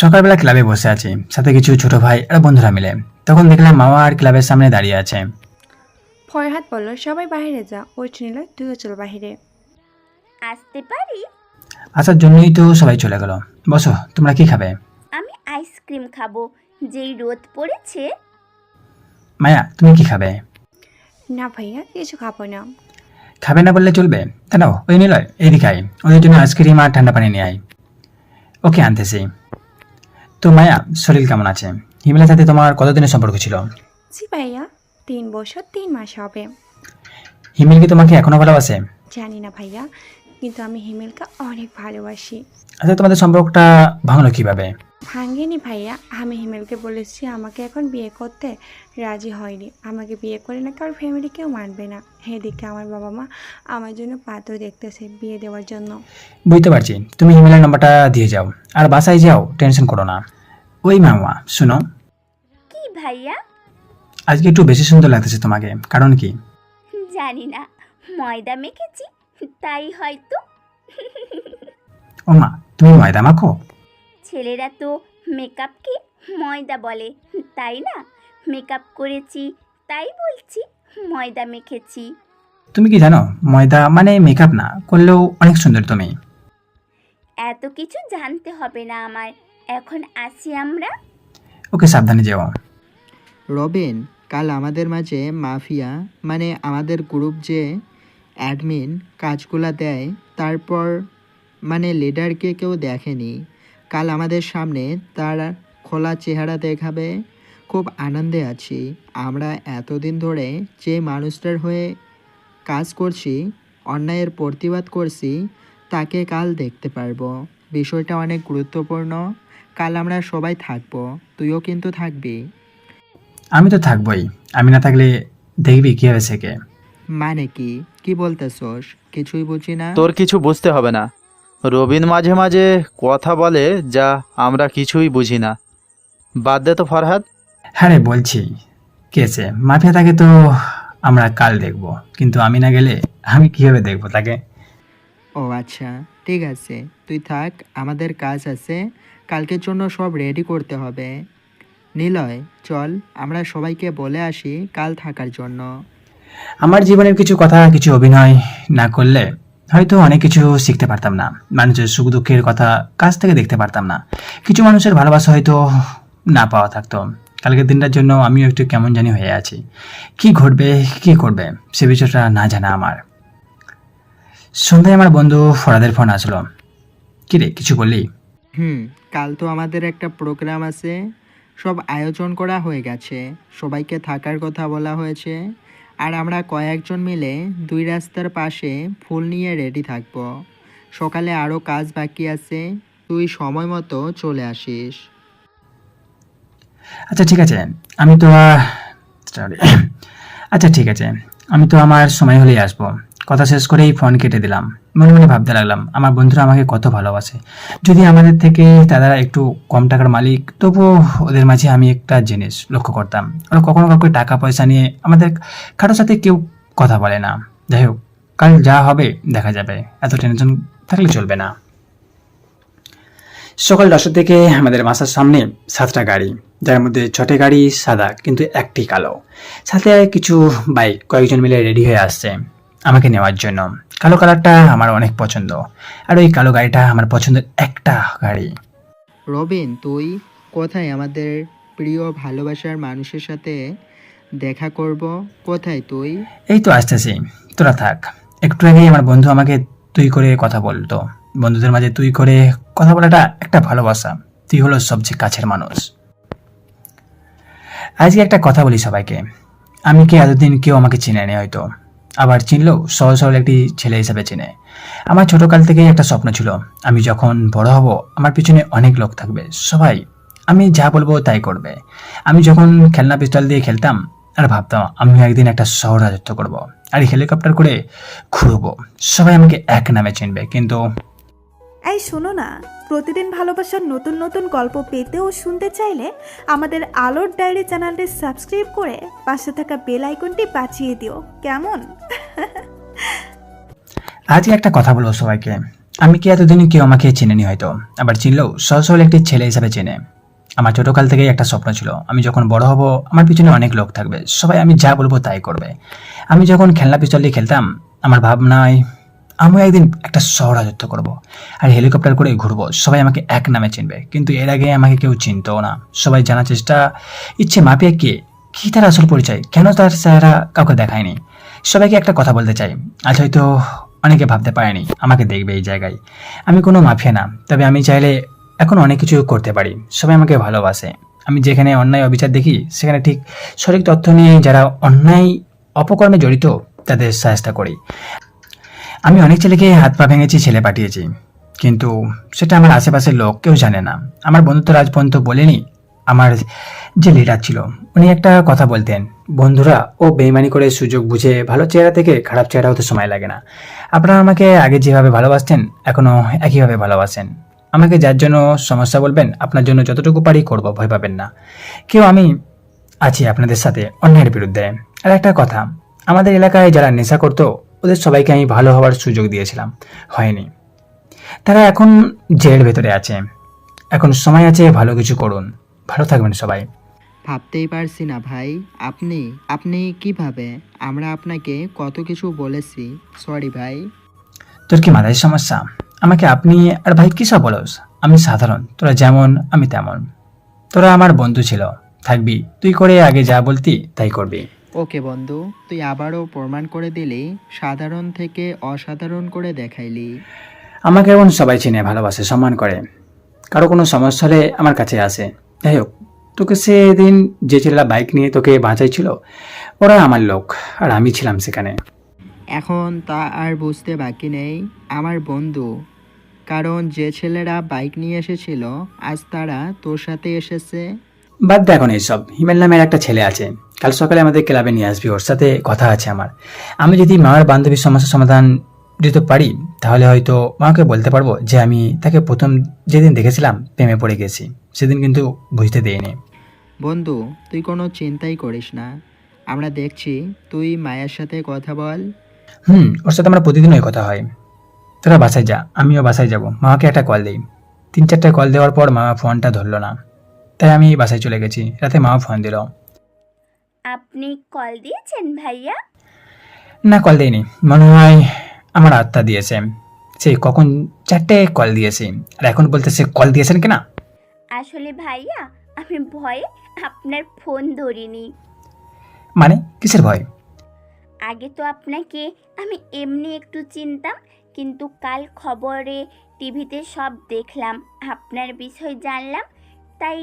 সকালবেলা ক্লাবে বসে আছি, সাথে কিছু ছোট ভাই আর বন্ধুরা মিলে। তখন দেখলাম মামা আর ক্লাবের সামনে দাঁড়িয়ে আছে। ফরহাদ বলল সবাই বাইরে যা, ওই নিল তুইও চল বাইরে। আসতে পারি? আসার জন্যই তো সবাই চলে গেল। বসো, তোমরা কি খাবে? আমি আইসক্রিম খাবো, যেই রোদ পড়েছে। মায়া তুমি কি খাবে? না ভাইয়া, কিছু খাবো না। খাবে না বললে চলবে। দাঁড়াও, ওই নিলয় এইদিকে আয়, ওদের জন্য আইসক্রিম আর ঠান্ডা পানি নিয়ে আয়। ওকে আনতেছি। তো মায়া, শরীর কেমন আছে? হিমেলের সাথে তোমার কতদিনের সম্পর্ক ছিল? জি ভাইয়া, 3 বছর 3 মাস হবে। হিমেল কি তোমাকে এখনো ভালোবাসে? জানি না ভাইয়া, কিন্তু আমি হিমেলকে অনেক ভালোবাসি। আচ্ছা তোমাদের সম্পর্কটা ভাঙলো কিভাবে? ভাঙ্গেনি ভাইয়া, আমি হিমেলকে বলেছি আমাকে এখন বিয়ে করতে, রাজি হয়নি। আমাকে বিয়ে করে নাকি আমার ফ্যামিলি কেউ মানবে না। এদিকে আমার বাবা মা আমার জন্য পাত্র দেখতেছে বিয়ে দেওয়ার জন্য। বুঝতে পারছি, তুমি হিমেলের নাম্বারটা দিয়ে যাও আর বাসায় যাও, টেনশন করো না। ওই মামা শুনো, কি ভাইয়া? আজকে একটু বেশি সুন্দর লাগতেছে তোমাকে, কারণ কি? জানি না, ময়দা মেখেছি তাই হয়তো। ও মা, তুমি ময়দা মাখো? ছেলেরা তো মেকআপকে ময়দা বলে, তাই না? মেকআপ করেছি তাই বলছি ময়দা মেখেছি। তুমি কি জানো ময়দা মানে মেকআপ না করলেও অনেক সুন্দর তুমি। এত কিছু জানতে হবে না আমার, এখন আসি আমরা। ওকে, সাবধানে যেও। রবিন, কাল আমাদের মাঝে মাফিয়া মানে আমাদের গ্রুপ যে অ্যাডমিন কাজগুলা দেয়, তারপর মানে লিডারকে কেউ দেখেনি। কাল আমাদের সামনে তার খোলা চেহারা দেখাবে। খুব আনন্দে আছি। আমরা এতদিন ধরে যে মানুষটার হয়ে কাজ করছি, অন্যায়ের প্রতিবাদ করছি, তাকে কাল দেখতে পারবো। বিষয়টা অনেক গুরুত্বপূর্ণ। কাল আমরা সবাই থাকবো, তুইও কিন্তু থাকবি। আমি তো থাকবোই, আমি না থাকলে দেখবি কি হবে সেকে। মানে কি কি বলতেছস? কিছুই বুঝি না। তোর কিছু বুঝতে হবে না। রবিন মাঝে মাঝে কথা বলে যা আমরা কিছুই বুঝি না। বাদ দে তো ফরহাদ। হ্যাঁ রে, বলছি কেছে মাফিয়া তাকে তো আমরা কাল দেখবো, কিন্তু আমি না গেলে আমি কিভাবে দেখবো তাকে? ও আচ্ছা, ঠিক আছে, তুই থাক, আমাদের কাজ আছে। কালকের জন্য সব রেডি করতে হবে। নিলয়, চল আমরা সবাইকে বলে আসি কাল থাকার জন্য। আমার জীবনের কিছু কথা, কিছু অভিনয় না করলে হয়তো অনেক কিছু শিখতে পারতাম না। মানুষের সুখ দুঃখের কথা কাছ থেকে দেখতে পারতাম না। কিছু মানুষের ভালোবাসা হয়তো না পাওয়া থাকতো। কালকের দিনটার জন্য আমিও একটু কেমন জানি হয়ে আছি। কি ঘটবে কি করবে সে বিষয়টা না জানা আমার। সন্ধ্যায় আমার বন্ধু ফরাদের ফোন আসলো। কি রে, কিছু বললি? কাল তো আমাদের একটা প্রোগ্রাম আছে, সব আয়োজন করা হয়ে গেছে, সবাইকে থাকার কথা বলা হয়েছে। আর আমরা কয়েকজন মিলে 2 রাস্তার পাশে ফুল নিয়ে রেডি থাকবো। সকালে আরও কাজ বাকি আছে, তুই সময় মতো চলে আসিস। আচ্ছা ঠিক আছে, আমি তো সরি আচ্ছা ঠিক আছে, আমি তো আমার সময় হলেই আসবো। কথা শেষ করেই ফোন কেটে দিলাম। মনে মনে ভাবতে লাগলাম আমার বন্ধুরা আমাকে কত ভালোবাসে। যদি আমাদের থেকে তারা একটু কম টাকার মালিক, তবুও ওদের মাঝে আমি একটা জিনিস লক্ষ্য করতাম, ওরা কখনো কাউকে টাকা পয়সা নিয়ে আমাদের কারোর সাথে কেউ কথা বলে না। যাই হোক, কাল যা হবে দেখা যাবে, এত টেনশন থাকলে চলবে না। সকাল 10টার থেকে আমাদের বাসার সামনে 7টা গাড়ি, যার মধ্যে 6টে গাড়ি সাদা কিন্তু একটি কালো। সাথে কিছু বাইক কয়েকজন মিলে রেডি হয়ে আসছে আমাকে নেওয়ার জন্য। কালো কালারটা আমার অনেক পছন্দ, আর ওই কালো গাড়িটা আমার পছন্দের একটা গাড়ি। রবিন, তুই কোথায়? আমাদের প্রিয় ভালোবাসার মানুষের সাথে দেখা করব, কোথায় তুই? এই তো আসতেছি, তোরা থাক। একটু আগেই আমার বন্ধু আমাকে তুই করে কথা বলতো। বন্ধুদের মাঝে তুই করে কথা বলাটা একটা ভালোবাসা। তুই হলো সবচেয়ে কাছের মানুষ। আজকে একটা কথা বলি সবাইকে, আমি কি এতদিন কেউ আমাকে চিনে নেই হয়তো, আবার চিনলেও সহজ সরল একটি ছেলে হিসাবে চিনে। আমার ছোটকাল থেকেই একটা স্বপ্ন ছিল, আমি যখন বড় হব আমার পিছনে অনেক লোক থাকবে, সবাই আমি যা বলবো তাই করবে। আমি যখন খেলনা পিস্তল দিয়ে খেলতাম আর ভাবতাম আমি একদিন একটা শহর রাজত্ব করবো আর হেলিকপ্টার করে ঘুরবো, সবাই আমাকে এক নামে চিনবে। কিন্তু এই শোনো না, প্রতিদিন ভালোবাসার নতুন নতুন গল্প পেতে ও শুনতে চাইলে আমাদের আলোর ডায়েরি চ্যানেলটি সাবস্ক্রাইব করে পাশে থাকা বেল আইকনটি বাজিয়ে দিও, কেমন? আজকে একটা কথা বলবো সবাইকে, আমি কি এতদিন কেউ আমাকে চিনেনি হয়তো, আবার চিনলেও সহজ সরল একটি ছেলে হিসাবে চেনে। আমার ছোটকাল থেকেই একটা স্বপ্ন ছিল, আমি যখন বড় হব আমার পিছনে অনেক লোক থাকবে, সবাই আমি যা বলবো তাই করবে। আমি যখন খেলনা পিস্তল দিয়ে খেলতাম আমার ভাবনায় আমি একদিন একটা শহর রাজত্ব করবো আর হেলিকপ্টার করে ঘুরবো, সবাই আমাকে এক নামে চিনবে। কিন্তু এর আগে আমাকে কেউ চিনতও না। সবাই জানার চেষ্টা ইচ্ছে মাপিয়া কে, কি তার আসল পরিচয়, কেন তার চেহারা কাউকে দেখায়নি। সবাইকে একটা কথা বলতে চাই, আজ হয়তো অনেকে ভাবতে পারেনি আমাকে দেখবে এই জায়গায়। আমি কোনো মাফিয়া না, তবে আমি চাইলে এখন অনেক কিছু করতে পারি। সবাই আমাকে ভালোবাসে। আমি যেখানে অন্যায় অবিচার দেখি সেখানে ঠিক সঠিক তথ্য নিয়ে যারা অন্যায় অপকর্মে জড়িত তাদের সাহায্য করি। আমি অনেক ছেলেকে হাত পা ভেঙেছি, ছেলে পাঠিয়েছি, কিন্তু সেটা আমার আশেপাশের লোক কেউ জানে না। আমার বন্ধু তো আজ পর্যন্ত বলেনি। আমার যে লিডার ছিল উনি একটা কথা বলতেন, বন্ধুরা ও বেইমানি করে সুযোগ বুঝে ভালো চেহারা থেকে খারাপ চেহারা হতে সময় লাগে না। আপনারা আমাকে আগে যেভাবে ভালোবাসতেন এখনও একইভাবে ভালোবাসেন। আমাকে যার জন্য সমস্যা বলবেন, আপনার জন্য যতটুকু পারি করব, ভয় পাবেন না। কেউ আমি আছি আপনাদের সাথে অন্যায়ের বিরুদ্ধে। আর একটা কথা, আমাদের এলাকায় যারা নেশা করতো ওদের সবাইকে আমি ভালো হওয়ার সুযোগ দিয়েছিলাম, হয়নি। তারা এখন জেলের ভেতরে আছে। এখন সময় আছে, ভালো কিছু করুন। ভালো থাকবেন সবাই। ভাবতেই পারছি না ভাই, আপনি আপনি কিভাবে? আমরা আপনাকে কত কিছু বলেছি। সরি ভাই। তোর কি মাথায় সমস্যা? আমাকে আপনি আর ভাই কিসব বলস? আমি সাধারণ, তোরা যেমন আমি তেমন। তোরা আমার বন্ধু ছিল, থাকবি। তুই করে আগে যা বলতি তাই করবি। ওকে বন্ধু, তুই আবারও প্রমাণ করে দিলি, সাধারণ থেকে অসাধারণ করে দেখাইলি। আমাকে এখন সবাই চিনে, ভালোবাসে, সম্মান করে। কারো কোনো সমস্যা হলে আমার কাছে আসে। যাই হোক, তোকে সেদিন যে ছেলেরা বাইক নিয়ে তোকে বাঁচাইছিল ওরা আমার লোক, আর আমি ছিলাম সেখানে। এখন তা আর বুঝতে বাকি নেই, আমার বন্ধু। কারণ যে ছেলেরা বাইক নিয়ে এসেছিল আজ তারা তোর সাথে এসেছে। বাদ দে এখন এইসব। হিমেল নামের একটা ছেলে আছে, কাল সকালে আমাদের ক্লাবে নিয়ে আসবি, ওর সাথে কথা আছে আমার। আমি যদি মামার বান্ধবীর সমস্যার সমাধান দিতে পারি তাহলে হয়তো মাকে বলতে পারবো যে আমি তাকে প্রথম যেদিন দেখেছিলাম প্রেমে পড়ে গেছি, সেদিন কিন্তু বুঝতে দেয়নি। বন্ধু, তুই কোনো চিন্তাই করিস না, আমরা দেখছি। তুই মায়ের সাথে কথা বল। ওর সাথে আমার প্রতিদিনই কথা হয়। তোরা বাসায় যা, আমিও বাসায় যাব। মামাকে একটা কল দিই। 3-4টা কল দেওয়ার পর মামা ফোনটা ধরলো না, তাই আমি বাসায় চলে গেছি। রাতে মামা ফোন দিল। আপনি কল দিয়েছেন ভাইয়া? না, কল দেয়নি, মনে হয় আমার আত্মা দিয়েছে। সেই কখন 4টে কল দিয়েছি, আর এখন বলতেছে কল দিয়েছেন কিনা। আসলে ভাইয়া আমি ভয়ে আপনার ফোন ধরিনি। মানে কিসের ভয়? আগে তো আপনাকে আমি এমনি একটু চিনতাম, কিন্তু কাল খবরে টিভিতে সব দেখলাম, আপনার বিষয় জানলাম, তাই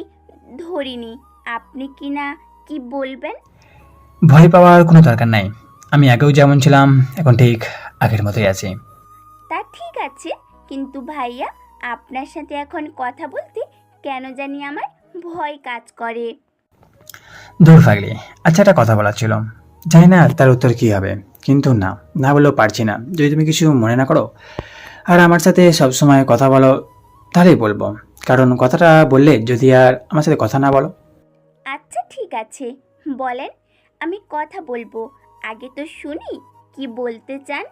ধরিনি। আপনি কি না কি বলবেন? ভয় পাওয়ার কোনো দরকার নাই। আমি আগেও যেমন ছিলাম এখন ঠিক আগের মতোই আছি। তা ঠিক আছে, কিন্তু ভাইয়া আপনার সাথে এখন কথা বলতে কেন জানি আমার ভয় কাজ করে। দূর ফাগলি। আচ্ছা, একটা কথা বলার ছিল, জানি না তার উত্তর কি হবে, কিন্তু না বললেও পারছি না। যদি তুমি কিছু মনে না করো আর আমার সাথে সবসময় কথা বলো তাহলেই বলবো, কারণ কথাটা বললে যদি আর আমার সাথে কথা না বলো। আচ্ছা ঠিক আছে, বলেন, আমি কথা বলবো। আগে তো শুনি কি বলতে চান।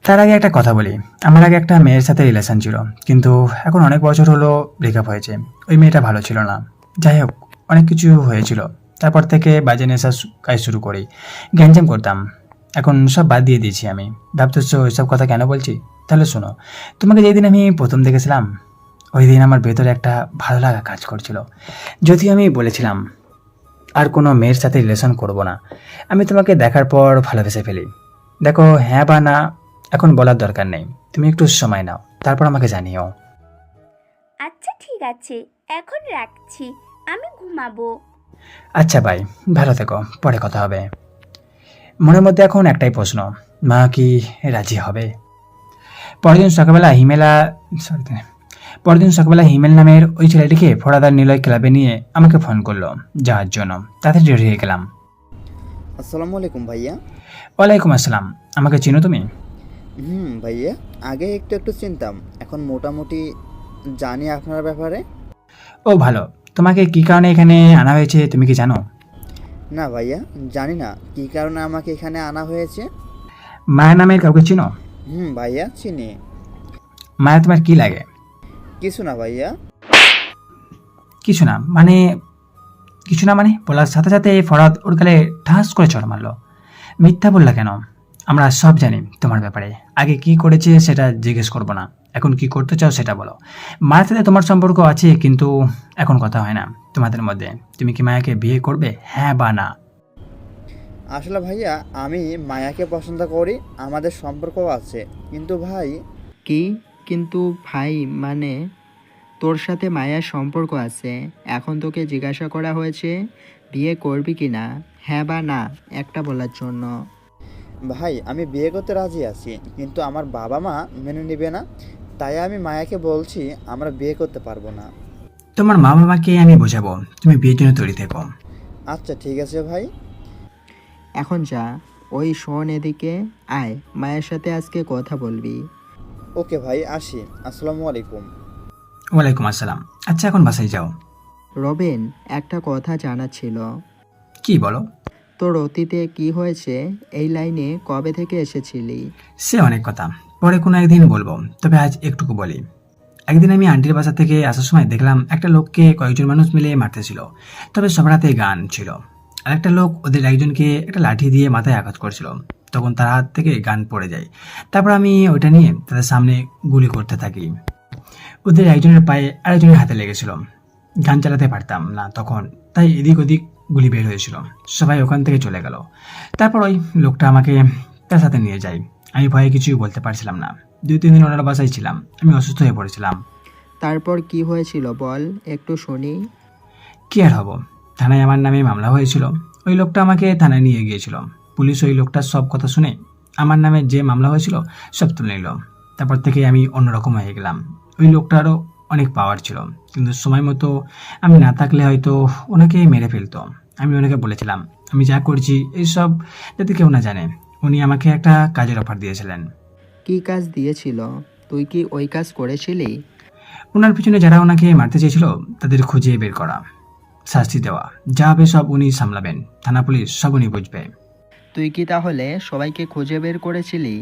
তার আগে একটা কথা বলি, আমার আগে একটা মেয়ের সাথে রিলেশন ছিল, কিন্তু এখন অনেক বছর হলো ব্রেকআপ হয়েছে। ওই মেয়েটা ভালো ছিল না। যাই হোক, অনেক কিছু হয়েছিল। তারপর থেকে বাজে নেশা কাজ শুরু করি, গ্যাঞ্জাম করতাম। এখন সব বাদ দিয়ে দিয়েছি আমি। ভাবতেছো এসব কথা কেন বলছি? তাহলে শোনো, তোমাকে যেদিন আমি প্রথম দেখেছিলাম ওই দিন আমার ভেতরে একটা ভালো লাগা কাজ করছিল। যদিও আমি বলেছিলাম আর কোনো মেয়ের সাথে রিলেশন করব না, আমি তোমাকে দেখার পর ভালোবেসে ফেলি। দেখো, হ্যাঁ বা না এখন বলার দরকার নেই, তুমি একটু সময় নাও, তারপর আমাকে জানিও। আচ্ছা ঠিক আছে, এখন রাখছি, আমি ঘুমাবো। আচ্ছা ভাই, ভালো থেকো, পরে কথা হবে। মনের মধ্যে এখন একটাই প্রশ্ন, মা কি রাজি হবে? পরদিন সকালবেলা হিমেল নামের ওই ছেলেটিকে ফোড়াদার নিলয় ক্লাবে নিয়ে আমাকে ফোন করলো যাওয়ার জন্য। তাতে রেডি হয়ে গেলাম। আসসালামু আলাইকুম ভাইয়া। ওয়ালাইকুম আসসালাম। আমাকে চিনো তুমি? ভাইয়া, আগে একটু একটু চিনতাম, এখন মোটামুটি জানি আপনার ব্যাপারে। ও ভালো। তোমাকে কি কারণে এখানে আনা হয়েছে তুমি কি জানো? না ভাইয়া, জানি না কী কারণে আমাকে এখানে আনা হয়েছে। মায়া নামের কাউকে চিনো? ভাইয়া চিনি। মায়া তোমার কি লাগে? কিছু না ভাইয়া। কিছু না মানে বলার সাথে সাথে ফরাদ ওর গালে ঠাস করে চড় মারলো। মিথ্যা বললা কেন? আমরা সব জানি তোমার ব্যাপারে। আগে কি করেছে সেটা জিজ্ঞেস করবো না, এখন কি করতে চাও সেটা বলো। মায়ের সাথে তোমার সম্পর্ক আছে, কিন্তু এখন কথা হয় না তোমাদের মধ্যে। তুমি কি মায়াকে বিয়ে করবে, হ্যাঁ বা না? আসলে ভাইয়া আমি মায়াকে পছন্দ করি, আমাদের সম্পর্ক আছে, কিন্তু ভাই। কি কিন্তু ভাই? মানে তোর সাথে মায়ার সম্পর্ক আছে, এখন তোকে জিজ্ঞাসা করা হয়েছে বিয়ে করবি কি না, হ্যাঁ বা না একটা বলার জন্য। ভাই আমি বিয়ে করতে রাজি আছি, কিন্তু আমার বাবা মা মেনে নেবে না। তাই আমি মায়াকে বলছি আমরা বিয়ে করতে পারবো না। তোমার মা বাবাকে আমি বোঝাবো, তুমি বিয়ের জন্য তৈরি থেকো। আচ্ছা ঠিক আছে ভাই। এখন যা, ওই শোন এদিকে আয়, মায়ের সাথে আজকে কথা বলবি। ওকে ভাই, আসি। আসসালামু আলাইকুম। ওয়ালাইকুম আসসালাম। আচ্ছা এখন বাসায় যাও। রবিন, একটা কথা জানার ছিল। কি বলো? তোর অতীতে কি হয়েছে, এই লাইনে কবে থেকে এসেছিলি? সে অনেক কথা, পরে কোনো একদিন বলবো, তবে আজ একটুকু বলি। একদিন আমি আন্টির বাসা থেকে আসার সময় দেখলাম একটা লোককে কয়েকজন মানুষ মিলে মারতেছিল, তবে সবার হাতে গান ছিল। আর একটা লোক ওদের একজনকে একটা লাঠি দিয়ে মাথায় আঘাত করছিল, তখন তার হাত থেকে গান পড়ে যায়। তারপর আমি ওইটা নিয়ে তাদের সামনে গুলি করতে থাকি। ওদের একজনের পায়ে আরেকজনের হাতে লেগেছিল। গান চালাতে পারতাম না তখন, তাই এদিক ওদিক গুলি বের হয়েছিল। সবাই ওখান থেকে চলে গেল। তারপর ওই লোকটা আমাকে তার সাথে নিয়ে যায়। আমি ভয়ে কিছুই বলতে পারছিলাম না। 2-3 দিন ওনার বাসায় ছিলাম। আমি অসুস্থ হয়ে পড়েছিলাম। তারপর কি হয়েছিল বল, একটু শুনি। কি আর হবো, থানায় আমার নামে মামলা হয়েছিল। ওই লোকটা আমাকে থানায় নিয়ে গিয়েছিল। পুলিশ ওই লোকটার সব কথা শুনে আমার নামে যে মামলা হয়েছিল সব তুলে নিল। তারপর থেকে আমি অন্যরকম হয়ে গেলাম। ওই লোকটারও অনেক পাওয়ার ছিল, কিন্তু সময় মতো আমি না থাকলে হয়তো ওনাকে মেরে ফেলতো। আমি ওনাকে বলেছিলাম আমি যা করছি এইসব যাতে কেউ না জানে। উনি আমাকে একটা কাজের অফার দিয়েছিলেন। কি কাজ দিয়েছিল? তুই কি ওই কাজ করেছিলি? ওনার পিছনে যারা ওনাকে মারতে চেয়েছিল তাদের খুঁজে বের করা, শাস্তি দেওয়া, যা হবে সব উনি সামলাবেন। থানা পুলিশ সব উনি বুঝবে। তুই কি তাহলে সবাইকে খুঁজে বের করেছিলি?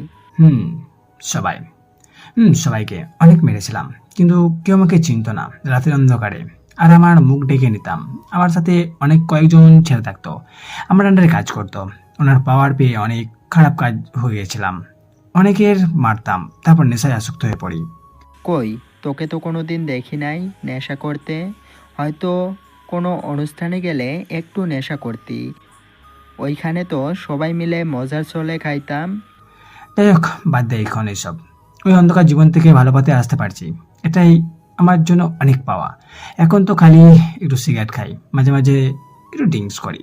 সবাইকে অনেক মেরেছিলাম, কিন্তু কেউ আমাকে চিনত না। রাতের অন্ধকারে আর আমার মুখ ডেকে নিতাম। আমার সাথে অনেক কয়েকজন ছেলে থাকতো, আমার আন্ডারে কাজ করতো। ওনার পাওয়ার পেয়ে অনেক খারাপ কাজ হয়ে গেছিলাম। অনেকের মারতাম, তারপর নেশায় আসক্ত হয়ে পড়ি। কই, তোকে তো কোনো দিন দেখি নাই নেশা করতে। হয়তো কোনো অনুষ্ঠানে গেলে একটু নেশা করতি। ওইখানে তো সবাই মিলে মজার চলে খাইতাম। যাই হোক, বাদ দেয় এখন এইসব। ওই অন্ধকার জীবন থেকে ভালো পথে আসতে পারছি, এটাই আমার জন্য অনেক পাওয়া। এখন তো খালি একটু সিগারেট খাই, মাঝে মাঝে একটু ড্রিঙ্কস করি।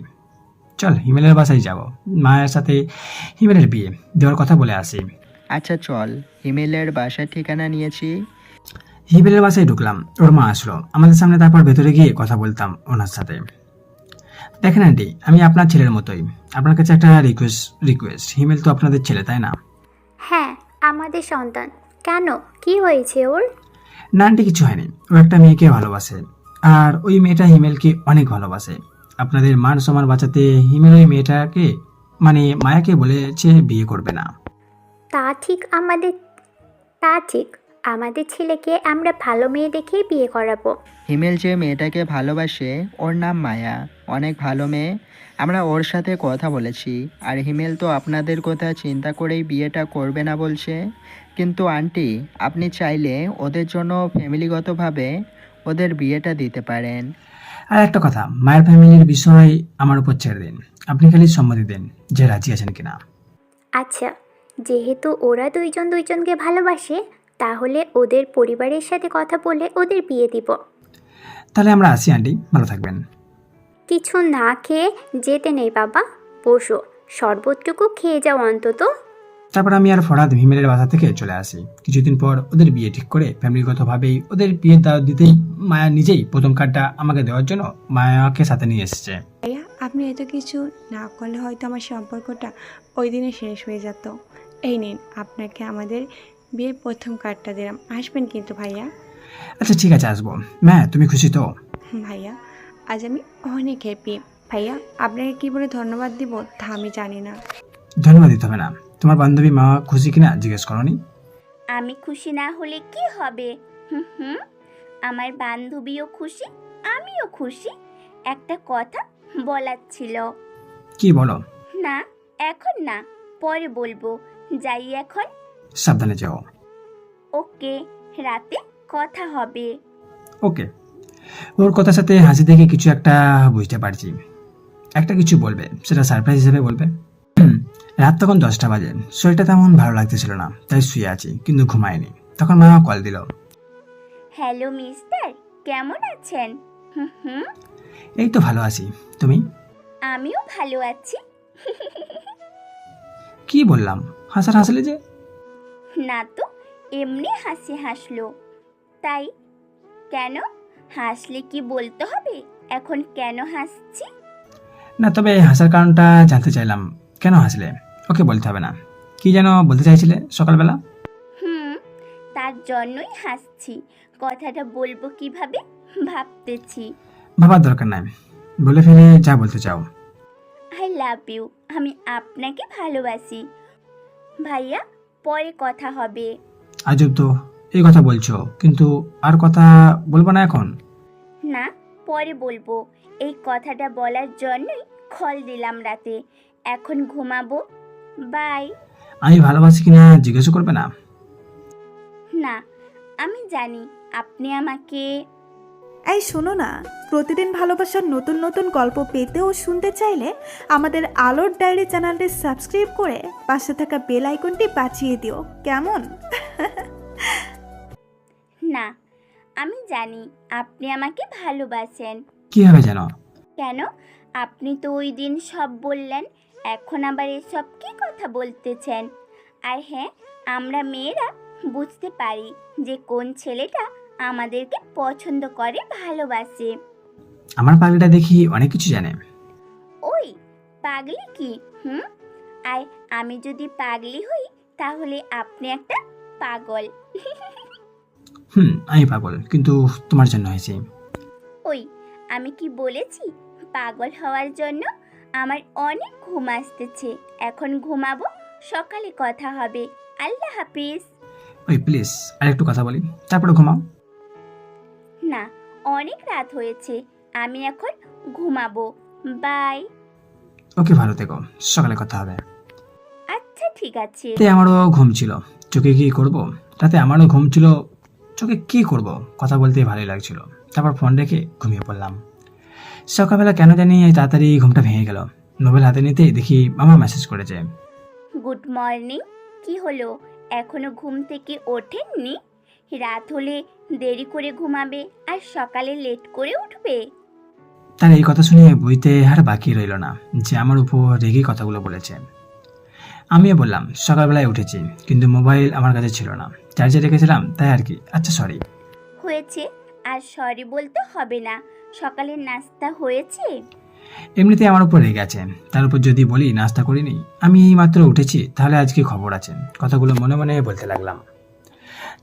চল হিমেলের বাসায় যাব, মায়ের সাথে হিমেলের বিয়ে দেওয়ার কথা বলে আসি। আচ্ছা চল, হিমেলের বাসার ঠিকানা নিয়েছি। হিমেলের বাসায় ঢুকলাম, ওর মা আসলো আমাদের সামনে। তারপর ভেতরে গিয়ে কথা বলতাম ওনার সাথে। দেখেন আন্টি, আমি আপনার ছেলের মতোই। আপনার কাছে একটা রিকোয়েস্ট। হিমেল তো আপনাদের ছেলে, তাই না? হ্যাঁ, আমাদের সন্তান। কেন, কি হয়েছে ওর? না আন্টি, কিছু হয়নি। ও একটা মেয়েকে ভালোবাসে, আর ওই মেয়েটা হিমেলকে অনেক ভালোবাসে। আপনাদের মান সম্মান বাঁচাতে হিমেল ওই মেয়েটাকে মানে মায়াকে বলেছে বিয়ে করবে না। তা ঠিক, আমাদের ছেলেকে আমরা ভালো মেয়ে দেখেই বিয়ে করাবো। হিমেল যে মেয়েটাকে ভালোবাসে ওর নাম মায়া, অনেক ভালো মেয়ে। আমরা ওর সাথে কথা বলেছি। আর হিমেল তো আপনাদের কথা চিন্তা করেই বিয়েটা করবে না বলছে। কিন্তু আন্টি, আপনি চাইলে ওদের জন্য ফ্যামিলিগতভাবে ওদের বিয়েটা দিতে পারেন। আর একটা কথা, মায়ের ফ্যামিলির বিষয় আমার উপর ছেড়ে দিন। আপনি খালি সম্মতি দেন যে রাজি আছেন কিনা। আচ্ছা, যেহেতু ওরা দুইজনকে ভালোবাসে, তাহলে ওদের পরিবারের সাথে কথা বলে ওদের বিয়ে দিব। তাহলে আমরা আসি আন্টি, ভালো থাকবেন। কিছু না খেয়ে যেতে নেই বাবা, বসো, শরবতটুকু খেয়ে যাও অন্তত। তারপর আমি আর ফরহাদ হিমেলের বাসা থেকে চলে আসি। কিছুদিন পর ওদের বিয়ে ঠিক করে ফ্যামিলিগতভাবেই ওদের বিয়ের দাওয়াত দিতেই মায়া নিজেই প্রথম কার্ডটা আমাকে দেওয়ার জন্য মায়াকে সাথে নিয়ে এসেছে। ভাইয়া, আপনি এত কিছু না করলে হয়তো আমার সম্পর্কটা ওই দিনে শেষ হয়ে যেত। এই নিন, আপনাকে আমাদের বিয়ের প্রথম কার্ডটা দিলাম। আসবেন কিন্তু ভাইয়া। আচ্ছা ঠিক আছে, আসবো। ম্যাঁ, তুমি খুশি তো? ভাইয়া, আজ আমি অনেক হ্যাপি। ভাইয়া, আপনাকে কী বলে ধন্যবাদ দিব তা আমি জানি না। ধন্যবাদ দিতে হবে না। তোমার বান্ধবী মা খুশি কিনা জিজ্ঞেস করনি? আমি খুশি না হলে কি হবে? আমার বান্ধবীও খুশি, আমিও খুশি। একটা কথা বলার ছিল। কি বলো? না, এখন না, পরে বলবো। যাই এখন। সাবধানে যাও। ওকে, রাতে কথা হবে। ওকে। ওর কথার সাথে হাসি দেখে কিছু একটা বুঝতে পারছি। একটা কিছু বলবে, সেটা সারপ্রাইজ হিসেবে বলবে। রাত তখন 10টা বাজে। শরীরটা তেমন ভালো লাগতেছিল না, তাই শুয়ে আছি, কিন্তু ঘুমায়নি। তখন মা কল দিল। হ্যালো মিস্টার, কেমন আছেন? এই তো ভালো আছি, তুমি? আমিও ভালো আছি। কি বললাম, হাসালে যে? না তো, এমনি হাসি হাসলো। তাই কেন হাসলে কি বলতে হবে এখন কেন হাসছি? না, তবে হাসার কারণটা জানতে চাইলাম। কেন হাসলে? ওকে বলতে হবে না। কি যেন বলতে চাইছিলে সকালবেলা? তার জন্যই হাসছি। কথাটা বলবো কিভাবে ভাবতেছি। ভাবার দরকার নাই, বলে ফেলে যা বলতে চাও। I love you. আমি আপনাকে ভালোবাসি ভাইয়া। পরে কথা হবে। আজব তো, এই কথা বলছো কিন্তু আর কথা বলবো না এখন? না, পরে বলবো। এই কথাটা বলার জন্যই কল দিলাম রাতে। এখন ঘুমাবো। বাই। আমি ভালোবাসি কিনা জিজ্ঞেস করবে না? না, আমি জানি আপনি আমাকে। এই শোনো না, প্রতিদিন ভালোবাসার নতুন নতুন গল্প পেতে ও শুনতে চাইলে আমাদের আলোর ডায়েরি চ্যানেলটি সাবস্ক্রাইব করে পাশে থাকা বেল আইকনটি বাজিয়ে দিও, কেমন? না, আমি জানি আপনি আমাকে ভালোবাসেন। কিভাবে জানো? কেন? আপনি তো ওই দিন সব বললেন, এখন আবার এসব কি কথা বলতেছেন? আর হ্যাঁ, আমরা মেয়েরা বুঝতে পারি যে কোন ছেলেটা আমাদেরকে পছন্দ করে, ভালোবাসে। আমার পাগলিটা দেখি অনেক কিছু জানে। ওই পাগলি কি? আর আমি যদি পাগলি হই তাহলে আপনি একটা পাগল। আমি পাগল, কিন্তু তোমার জন্য হয়েছে। ওই আমি কি বলেছি পাগল হওয়ার জন্য? আমার অনেক ঘুম আসতেছে, এখন ঘুমাবো, সকালে কথা হবে। আল্লাহ হাফিজ। ওই প্লিজ আর একটু কথা বলি, তারপরে ঘুমাও। না, অনেক রাত হয়েছে, আমি এখন ঘুমাবো। বাই। ওকে, ভালো থেকো, সকালে কথা হবে। আচ্ছা ঠিক আছে। রাতে আমারও ঘুম ছিল, চোখে কি করব? রাতে আমারও ঘুম ছিল, চোখে কি করব? কথা বলতে ভালোই লাগছিল, তারপর ফোন রেখে ঘুমিয়ে পড়লাম। সকালবেলা কেন জানি এই তাড়াতাড়ি ঘুমটা ভেঙে গেল। মোবাইল হাতে নিতেই দেখি মামা মেসেজ করেছে। Good morning. কি হলো, এখনো ঘুম থেকে ওঠেননি? রাত হলে দেরি করে ঘুমাবে আর সকালে লেট করে উঠবে। তার এই কথা শুনে বইতে আর বাকি রইল না যে আমার উপর রেগে কথাগুলো বলেছে। আমিও বললাম সকালবেলায় উঠেছি, কিন্তু মোবাইল আমার কাছে ছিল না, চার্জে রেখেছিলাম, তাই আর কি। আচ্ছা সরি। হয়েছে, আর সরি বলতে হবে না। সকালের নাস্তা হয়েছে? এমনিতে আমার উপর রেগে আছে, তার উপর যদি বলি নাস্তা করিনি, আমি এই মাত্র উঠেছি, তাহলে আজকে খবর আছে। কথাগুলো মনে মনে বলতে লাগলাম।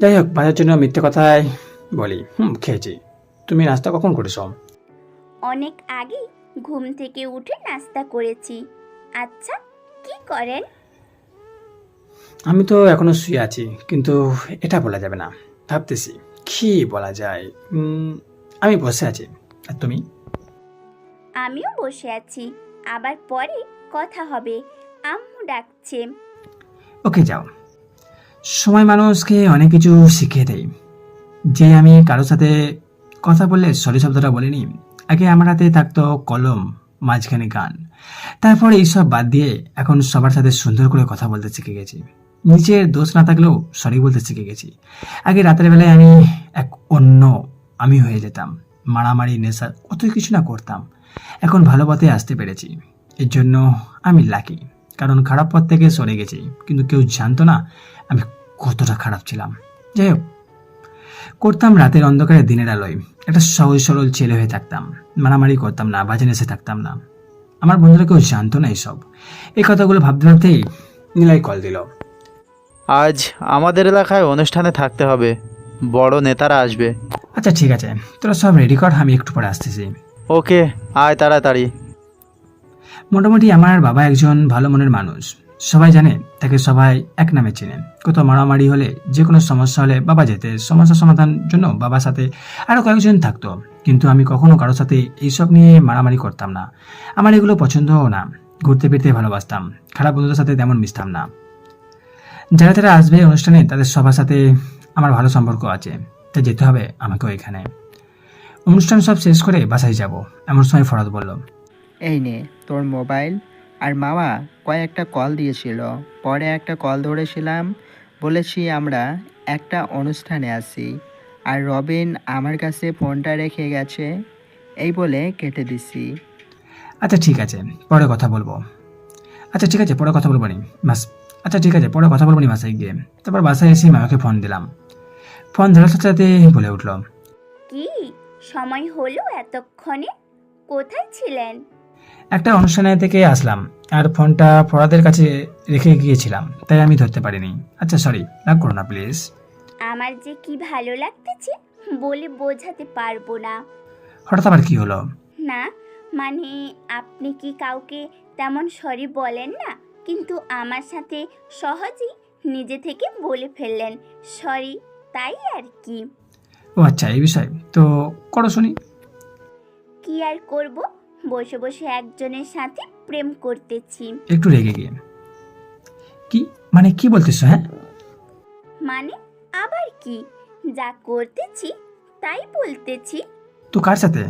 যাই হোক, বাজার জন্য মিথ্যে কথাই বলি। খেয়েছি। তুমি নাস্তা কখন করেছো? অনেক আগেই ঘুম থেকে উঠে নাস্তা করেছি। আচ্ছা, কি করেন? আমি তো এখনো শুয়ে আছি, কিন্তু এটা বলা যাবে না। ভাবতেছি কি বলা যায়। আমি বসে আছি। আর তুমি? আমিও বসে আছি, আবার পরে কথা হবে। আম্মু ডাকছে। ওকে, যাও। সময় মানুষকে অনেক কিছু শিখিয়ে দেয়। যে আমি কারোর সাথে কথা বললে সরি শব্দটা বলিনি, আগে আমার হাতে থাকতো কলম, মাঝখানে গান। তারপর এইসব বাদ দিয়ে এখন সবার সাথে সুন্দর করে কথা বলতে শিখে গেছি। নিজের দোষ না থাকলেও সরি বলতে শিখে গেছি। আগে রাতের বেলায় আমি এক অন্য আমি হয়ে যেতাম, মারামারি, নেশা, কত কিছু না করতাম। এখন ভালো পথে আসতে পেরেছি, এর জন্য আমি লাকি। কারণ খারাপ পথ থেকে সরে গেছি, কিন্তু কেউ জানতো না আমি কতটা খারাপ ছিলাম। যাই হোক, করতাম রাতের অন্ধকারে দিনের আলোয়, একটা সহজ সরল ছেলে হয়ে থাকতাম। মারামারি করতাম না, বাজে নেশে থাকতাম না। আমার বন্ধুরা কেউ জানতো না এইসব। এই কথাগুলো ভাবতে ভাবতেই নীলাই কল দিল। আজ আমাদের এলাকায় অনুষ্ঠানে থাকতে হবে, বড় নেতারা আসবে। আচ্ছা ঠিক আছে, তোরা সব রেডি কর, আমি একটু পরে আসতেছি। ওকে, আয় তাড়াতাড়ি। মোটামুটি আমার বাবা একজন ভালো মনের মানুষ, সবাই জানে তাকে, সবাই এক নামে চেনে। কোথাও মারামারি হলে, যে কোনো সমস্যা হলে বাবা যেতে, সমস্যা সমাধান জন্য বাবার সাথে আরও কয়েকজন থাকতো। কিন্তু আমি কখনো কারোর সাথে এইসব নিয়ে মারামারি করতাম না, আমার এগুলো পছন্দও না। ঘুরতে ফিরতে ভালোবাসতাম, খারাপ বন্ধুদের সাথে তেমন মিশতাম না। যারা যারা আসবে অনুষ্ঠানে তাদের সবার সাথে আমার ভালো সম্পর্ক আছে, তাই যেতে হবে আমাকেও এখানে। অনুষ্ঠান সব শেষ করে বাসায় যাব, এমন সময় ফরাদ বলল, এই নে তোর মোবাইল। আর মামা কয়েকটা কল দিয়েছিল, পরে একটা কল ধরেছিলাম, বলেছি আমরা একটা অনুষ্ঠানে আছি, আর রবিন আমার কাছে ফোনটা রেখে গেছে, এই বলে কেটে দিছি। আচ্ছা ঠিক আছে, পরে কথা বলবো। আচ্ছা ঠিক আছে, পরে কথা বলবো নি বাস। আচ্ছা ঠিক আছে, পরে কথা বলবো নি বাসায় গিয়ে। তারপর বাসায় এসে মামাকে ফোন দিলাম। ফোন ধরার সাথে সাথে বলে উঠলো, কি সময় হলো এতক্ষণে? কোথায় ছিলেন? একটা অনুষ্ঠানে থেকে আসলাম আর ফোনটা পড়াদের কাছে রেখে গিয়েছিলাম, তাই আমি ধরতে পারিনি। আচ্ছা সরি, রাগ করো না প্লিজ। আমার যে কি ভালো লাগতেছে বলে বোঝাতে পারবো না। হঠাৎ আবার কি হলো? না মানে আপনি কি কাউকে তেমন সরি বলেন না, কিন্তু আমার সাথে সহজেই নিজে থেকে বলে ফেললেন সরি, তাই আর কি। ও আচ্ছা, এই বিষয় তো করো শুনি। কি আর করব, বসে বসে একজনের সাথে প্রেম করতেছি। একটু রেগে গিয়ে, কি মানে কি বলতেছো? হ্যাঁ মানে আবার কি, যা করতেছি তাই বলতেছি। তো কার সাথে?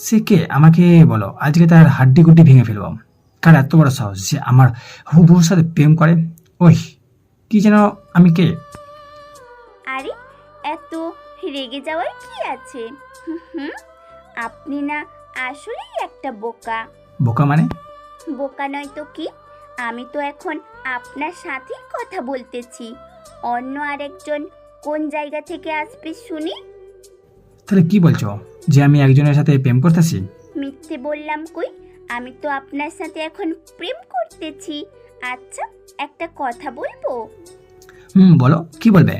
সে কে আমাকে বলো, আজকে তার হাড্ডি গুড্ডি ভেঙে ফেলবো। কার এত বড় সাহস যে আমার হুবুর সাথে প্রেম করে? ওই কি যেন, আমি কে? আরে এত রেগে যাওয়ার কি আছে? হুম, আপনি না আসলেই একটা বোকা। বোকা মানে? বোকা নয় তো কি, আমি তো এখন আপনার সাথেই কথা বলতেছি। অন্য আরেকজন কোন জায়গা থেকে আসবে শুনি? তাহলে কি বলছো, যে আমি একজনের সাথে প্রেম করতেছি? মিথ্যে বললাম কই, আমি তো আপনার সাথে এখন প্রেম করতেছি। আচ্ছা একটা কথা বলবো? বলো, কি বলবে?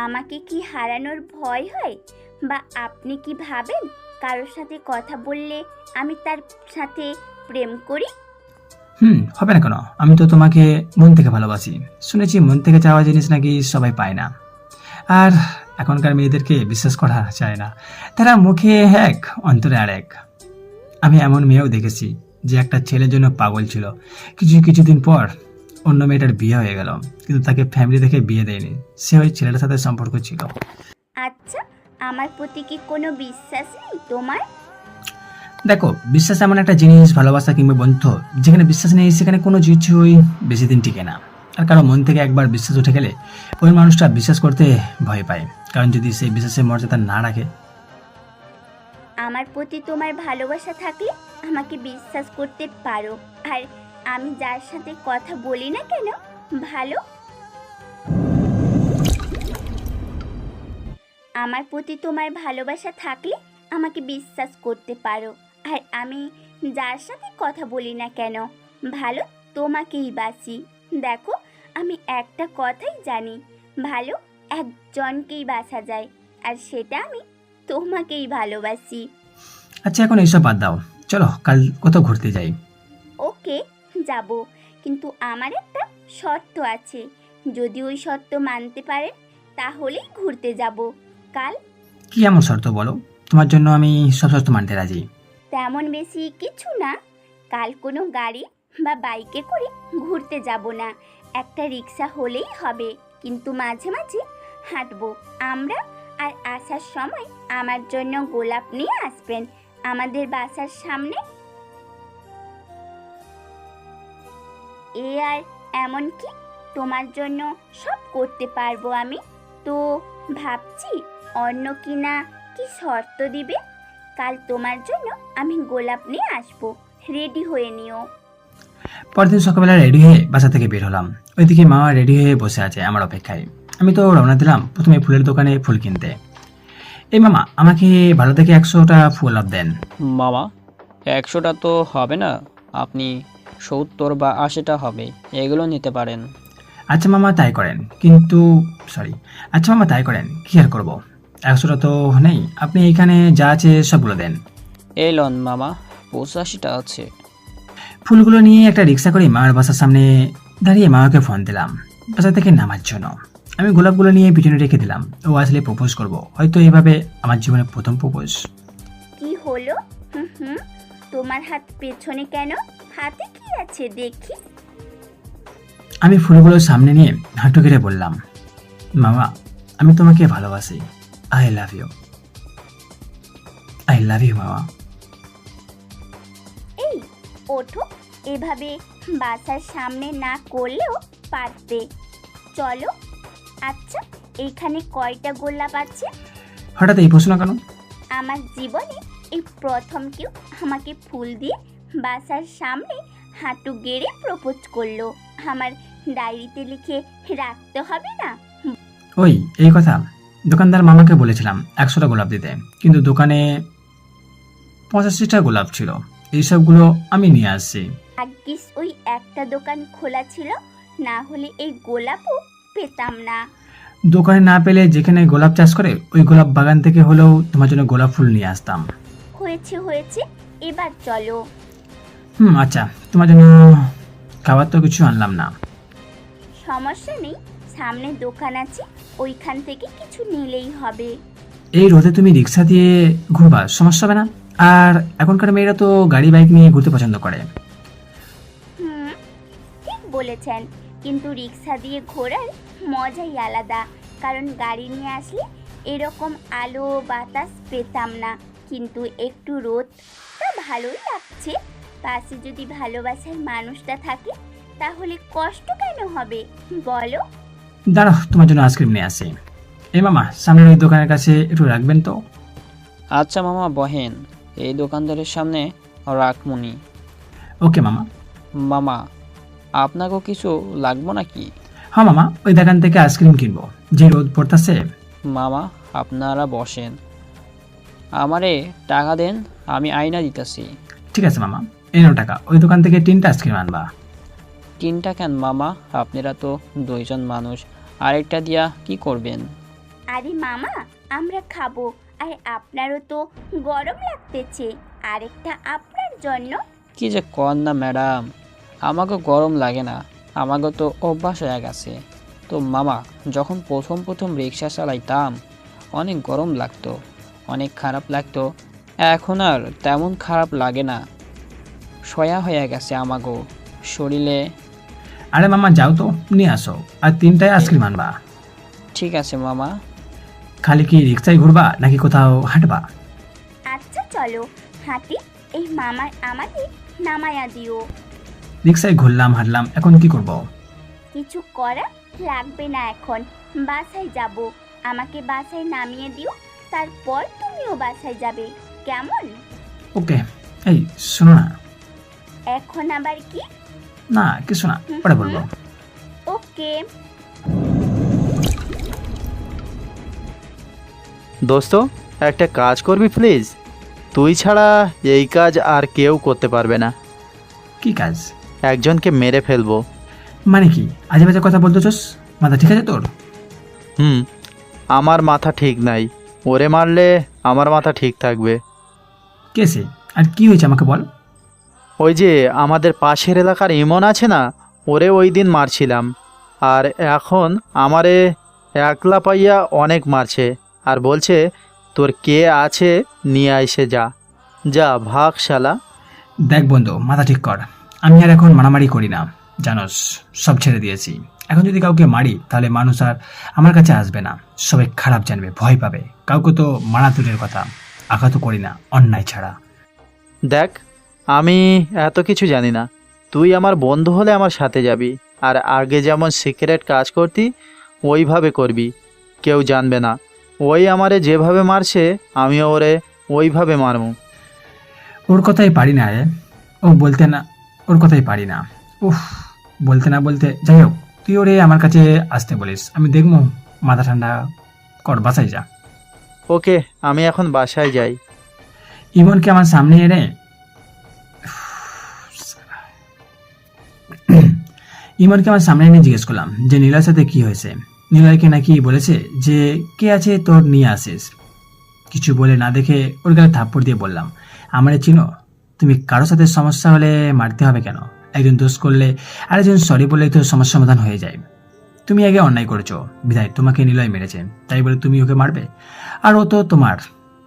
আমাকে কি হারানোর ভয় হয়, বা আপনি কি ভাবেন কারোর সাথে কথা বললে আমি তার সাথে প্রেম করি? হবে না কেন, আমি তো তোমাকে মন থেকে ভালোবাসি। শুনেছি মন থেকে চাওয়া জিনিস নাকি সবাই পায় না, আর এখনকার মেয়েদেরকে বিশ্বাস করা যায় না। তারা মুখে এক অন্তরে আর এক। আমি এমন মেয়েও দেখেছি যে একটা ছেলের জন্য পাগল ছিল, কিছুদিন পর অন্য মেয়েটার বিয়ে হয়ে গেল, কিন্তু তাকে ফ্যামিলি দেখে বিয়ে দেয়নি, সে ওই ছেলেটার সাথে সম্পর্ক ছিল। আচ্ছা আমার প্রতি কি কোনো বিশ্বাস নেই তোমার? দেখো, বিশ্বাস এমন একটা জিনিস, ভালোবাসা কিংবা বন্ধু, যেখানে বিশ্বাস নেই সেখানে কোনো কিছুই বেশি দিন টিকে না। আর কারো মন থেকে একবার বিশ্বাস উঠে গেলে ওই মানুষটা বিশ্বাস করতে ভয় পায়, কারণ যদি সেই বিশ্বাসের মর্যাদা না রাখে। আমার প্রতি তোমার ভালোবাসা থাকলে আমাকে বিশ্বাস করতে পারো, আর আমি যার সাথে কথা বলি না কেন ভালো, আমার প্রতি তোমার ভালোবাসা থাকলে আমাকে বিশ্বাস করতে পারো, আর আমি যার সাথে কথা বলি না কেন ভালো তোমাকেই বাসি। দেখো আমি একটা কথাই জানি, ভালো একজনকেই বাসা যায়, আর সেটা আমি তোমাকেই ভালোবাসি। আচ্ছা এখন এইসব বাদ দাও, চলো কাল কোথাও ঘুরতে যাই। ওকে যাব, কিন্তু আমার একটা শর্ত আছে, যদি ওই শর্ত মানতে পারেন তাহলেই ঘুরতে যাব কাল। কি এমন শর্ত বলো, তোমার জন্য আমি সব শর্ত মানতে রাজি। তেমন বেশি কিছু না, কাল কোনো গাড়ি বা বাইকে করে ঘুরতে যাব না, একটা রিক্সা হলেই হবে, কিন্তু মাঝে মাঝে হাঁটবো আমরা, আর আসার সময় আমার জন্য গোলাপ নিয়ে আসবেন আমাদের বাসার সামনে। এ আর এমন কি, তোমার জন্য সব করতে পারবো আমি, তো ভাবছি অন্য কিনা কি শর্ত দিবে। কাল তোমার জন্য আমি গোলাপ নিয়ে আসবো, রেডি হয়ে নিও। পরদিন সকালবেলা রেডি হয়ে বাসা থেকে বের হলাম। ওইদিকে মা রেডি হয়ে বসে আছে আমার অপেক্ষায়। আমি তো রওনা দিলাম প্রথমে ফুলের দোকানে ফুল কিনতে। এই মামা, আমাকে ভালো থেকে 100টা ফুল দেন। মামা 100টা তো হবে না, আপনি 70 বা 80টা হবে, এগুলো নিতে পারেন। আচ্ছা মামা তাই করেন, কিন্তু আচ্ছা মামা তাই করেন, কি আর করবো, 100টা তো নেই, আপনি এখানে যা আছে সবগুলো দেন। এই লন মামা, 85টা আছে। ফুলগুলো নিয়ে একটা রিক্সা করে মামার বাসার সামনে দাঁড়িয়ে মামাকে ফোন দিলাম বাসা থেকে নামার জন্য। আমি গোলাপগুলো নিয়ে পিছনে রেখে দিলাম, ও আসলে প্রপোজ করব, হয়তো এভাবে আমার জীবনে প্রথম প্রপোজ। কি হলো? তোমার হাত পেছনে কেন? হাতে কি আছে দেখি। আমি ফুলগুলো সামনে নিয়ে হাঁটু গেড়ে বললাম, মামা আমি তোমাকে ভালোবাসি, I love you, I love you মামা। এই ওঠো, এভাবে বাসার সামনে না করলেও পারতে, চলো। আচ্ছা এইখানে কয়টা গোলাপ আছে? হঠাৎ এই প্রশ্ন কেন? আমার জীবনে এই প্রথম কেউ আমাকে ফুল দিয়ে বাসার সামনে হাঁটু গেড়ে প্রপোজ করলো। আমার ডায়েরিতে লিখে রাখতে হবে না? ওই এই কথা দোকানদার মামাকে বলেছিলাম 100টা গোলাপ দিতে, কিন্তু দোকানে 85টা গোলাপ ছিল। এইসবগুলো আমি নিয়ে আসছি। ভাগ্যিস ওই একটা দোকান খোলা ছিল, না হলে এই গোলাপও পেতাম না। দোকানে না পেলে যেখানে গোলাপ চাষ করে ওই গোলাপ বাগান থেকে হলেও তোমার জন্য গোলাপ ফুল নিয়ে আসতাম। হয়েছে হয়েছে, এবার চলো। আচ্ছা, তোমার জন্য খাবার তো কিছু আনলাম না। সমস্যা নেই, সামনে দোকান আছে, ওইখান থেকে কিছু নিলেই হবে। এই রোদে তুমি রিক্সা দিয়ে ঘুরবা, সমস্যা হবে না? আর এখনকার মেয়েরা তো গাড়ি বাইক নিয়ে ঘুরতে পছন্দ করে। ঠিক বলেছেন, কিন্তু রিক্সা দিয়ে ঘোরার মজাই আলাদা। কারণ গাড়ি নিয়ে আসলে এরকম আলো বাতাস পেতাম না, কিন্তু একটু রোদটা ভালোই লাগছে। পাশে যদি ভালোবাসার মানুষটা থাকে তাহলে কষ্ট কেন হবে বলো? দাঁড়াও, তোমার জন্য আইসক্রিম নিয়ে আসি। এই মামা, সামনের ওই দোকানের কাছে একটু রাখবেন তো। আচ্ছা মামা বহেন, এই দোকানদারের সামনে রাখমুনি। ওকে মামা। মামা আপনাকেও কিছু লাগবো নাকি? হ্যাঁ মামা, ওই দোকান থেকে আইসক্রিম কিনবো, যে রোদ পড়তেছে। মামা আপনারা বসেন, আমারে টাকা দেন, আমি আয়না দিতেছি। ঠিক আছে মামা, এই নাও টাকা। ওই দোকান থেকে 3টা আইসক্রিম আনবা। 3টা কেন মামা? আপনারা তো 2জন মানুষ, আরেকটা দিয়া কি করবেন? আরে মামা, আমরা খাবো, আর আপনারও তো গরম লাগতেছে, আরেকটা আপনার জন্য। কি যে কর না ম্যাডাম, আমাকে গরম লাগে না, আমাকে তো অভ্যাস হয়ে গেছে। তো মামা, যখন প্রথম রিক্সা চালাইতাম অনেক গরম লাগতো, অনেক খারাপ লাগতো। এখন আর তেমন খারাপ লাগে না, সয়া হয়ে গেছে আমাগো শরীরে। আরে মামা যাও তো, নিয়ে আসো, আর 3টাই আইসক্রিম আনবা। ঠিক আছে মামা। খালি কি রিক্সায় ঘুরবা নাকি কোথাও হাঁটবা? আচ্ছা চলো হাঁটি, এই মামার আমাদের নামায়া দিও। রিক্সায় ঘুরলাম হাঁটলাম, এখন কি করব? কিছু করা লাগবে না, এখন বাসায় যাব। আমাকে বাসায় নামিয়ে দিও, তারপর তুমিও বাসায় যাবে, কেমন? ওকে। এই শোনো না। এখন আবার কি? না কিছু না, পরে বলবো। ওকে। দোস্ত, একটা কাজ করবি প্লিজ? তুই ছাড়া এই কাজ আর কেউ করতে পারবে না। কি কাজ? একজনকে মেরে ফেলবো। মানে কি আজে বাজে কথা বলতেছস? মাথা ঠিক আছে তোর? আমার মাথা ঠিক নাই, ওরে মারলে আমার মাথা ঠিক থাকবে। কেসে? আর কি হয়েছে আমাকে বল। ওই যে আমাদের পাশের এলাকার ইমন আছে না, ওরে ওই দিন মারছিলাম, আর এখন আমারে একলা পাইয়া অনেক মারছে, আর বলছে তোর কে আছে নিয়ে আইসে যা যা, ভাগ শালা। দেখ বন্ধু, মাথা ঠিক কর। আমি আর এখন মারামারি করি না, জানোস, সব ছেড়ে দিয়েছি। এখন যদি কাউকে মারি তাহলে মানুষ আর আমার কাছে আসবে না, সবাই খারাপ জানবে, ভয় পাবে। কাউকে তো মারা দূরের কথা, আঘাতও করি না অন্যায় ছাড়া। দেখ, আমি এত কিছু জানি না, তুই আমার বন্ধু হলে আমার সাথে যাবি, আর আগে যেমন সিক্রেট কাজ করতি ওইভাবে করবি, কেউ জানবে না। ওই আমারে যেভাবে মারছে আমিও ওরে ওইভাবে মারবো। ওর কথাই পারি না রে, ও বলতে না, ওর কথাই পারি না। উফ, বলতে না বলতে, যাই হোক, তুই ওরে আমার কাছে আসতে বলিস, আমি দেখবো। মাথা ঠান্ডা কর, বাসায় যা। ওকে, আমি এখন বাসায় যাই। ইমনকে আমার সামনে এনে জিজ্ঞেস করলাম যে নীলার সাথে কি হয়েছে। নীলাকে নাকি বলেছে যে কে আছে তোর নিয়ে আসিস। কিছু বলে না দেখে ওর গায়ে থাপ্পড় দিয়ে বললাম, আমারে চিনো? তুমি কারোর সাথে সমস্যা হলে মারতে হবে কেন? একজন দোষ করলে আরেকজন সরি বললেই তো সমস্যা সমাধান হয়ে যায়। তুমি আগে অন্যায় করেছো, বিধায় তোমাকে নিলয় মেরেছে, তাই বলে তুমি ওকে মারবে? আর ও তো তোমার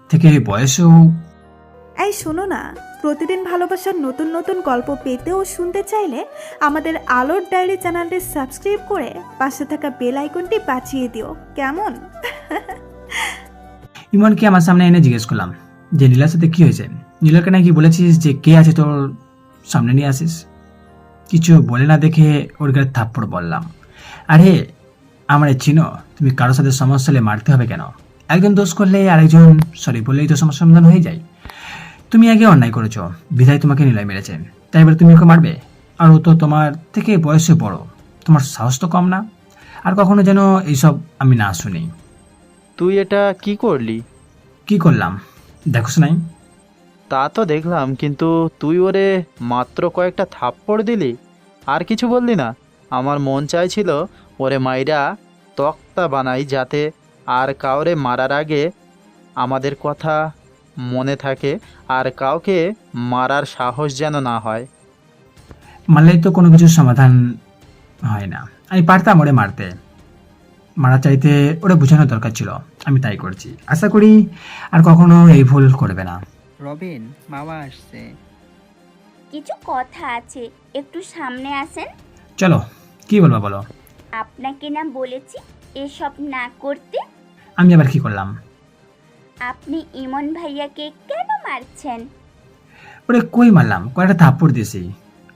থেকে বয়সেও। এই শোনো না, প্রতিদিন ভালোবাসার নতুন নতুন গল্প পেতে ও শুনতে চাইলে আমাদের আলোর ডায়েরি চ্যানেলটি সাবস্ক্রাইব করে পাশে থাকা বেল আইকনটি বাজিয়ে দিও, কেমন? ইমনকে আমার সামনে এনে জিজ্ঞেস করলাম যে নীলার সাথে কি হয়েছে। নীলাকে নাকি বলেছিস যে কে আছে তোর সামনে নিয়ে আসিস। কিছু বলে না দেখে ওর গায়ে থাপ্পড় বললাম, আরে আমার চিনো? তুমি কারোর সাথে সমস্যা হলে মারতে হবে কেন? একজন দোষ করলে আরেকজন সরি বললেই তো সমস্যা সমাধান হয়ে যায়। তুমি আগে অন্যায় করেছো, বিধায় তোমাকে নিলয় মেরেছে, তাই বলে তুমি ওকে মারবে? আর ও তো তোমার থেকে বয়সে বড়, তোমার সাহস তো কম না। আর কখনো যেন এইসব আমি না শুনি। তুই এটা কি করলি? কি করলাম দেখোস নাই? তা তো দেখলাম, কিন্তু তুই ওরে মাত্র কয়েকটা থাপ্পড় দিলি, আর কিছু বললি না? আমার মন চাইছিল ওরে মাইরা তক্তা বানাই, যাতে আর কাউরে মারার আগে আমাদের কথা মনে থাকে আর কাউকে মারার সাহস যেন না হয়। মারলেই তো কোনো কিছুর সমাধান হয় না। আমি পারতাম ওরে মারতে, মারা চাইতে ওরে বোঝানোর দরকার ছিল, আমি তাই করছি। আশা করি আর কখনো এই ভুল করবে না। রবিন, মামা আসছে। কিছু কথা আছে, একটু সামনে আসেন। চলো, কি বলবো বলো। আপনাকে না বলেছি এসব না করতে? আমি আবার কি করলাম? আপনি ইমন ভাইয়াকে কেন মারছেন? ওরে কই মারলাম, কয়েকটা থাপ্পড় দিয়েছি।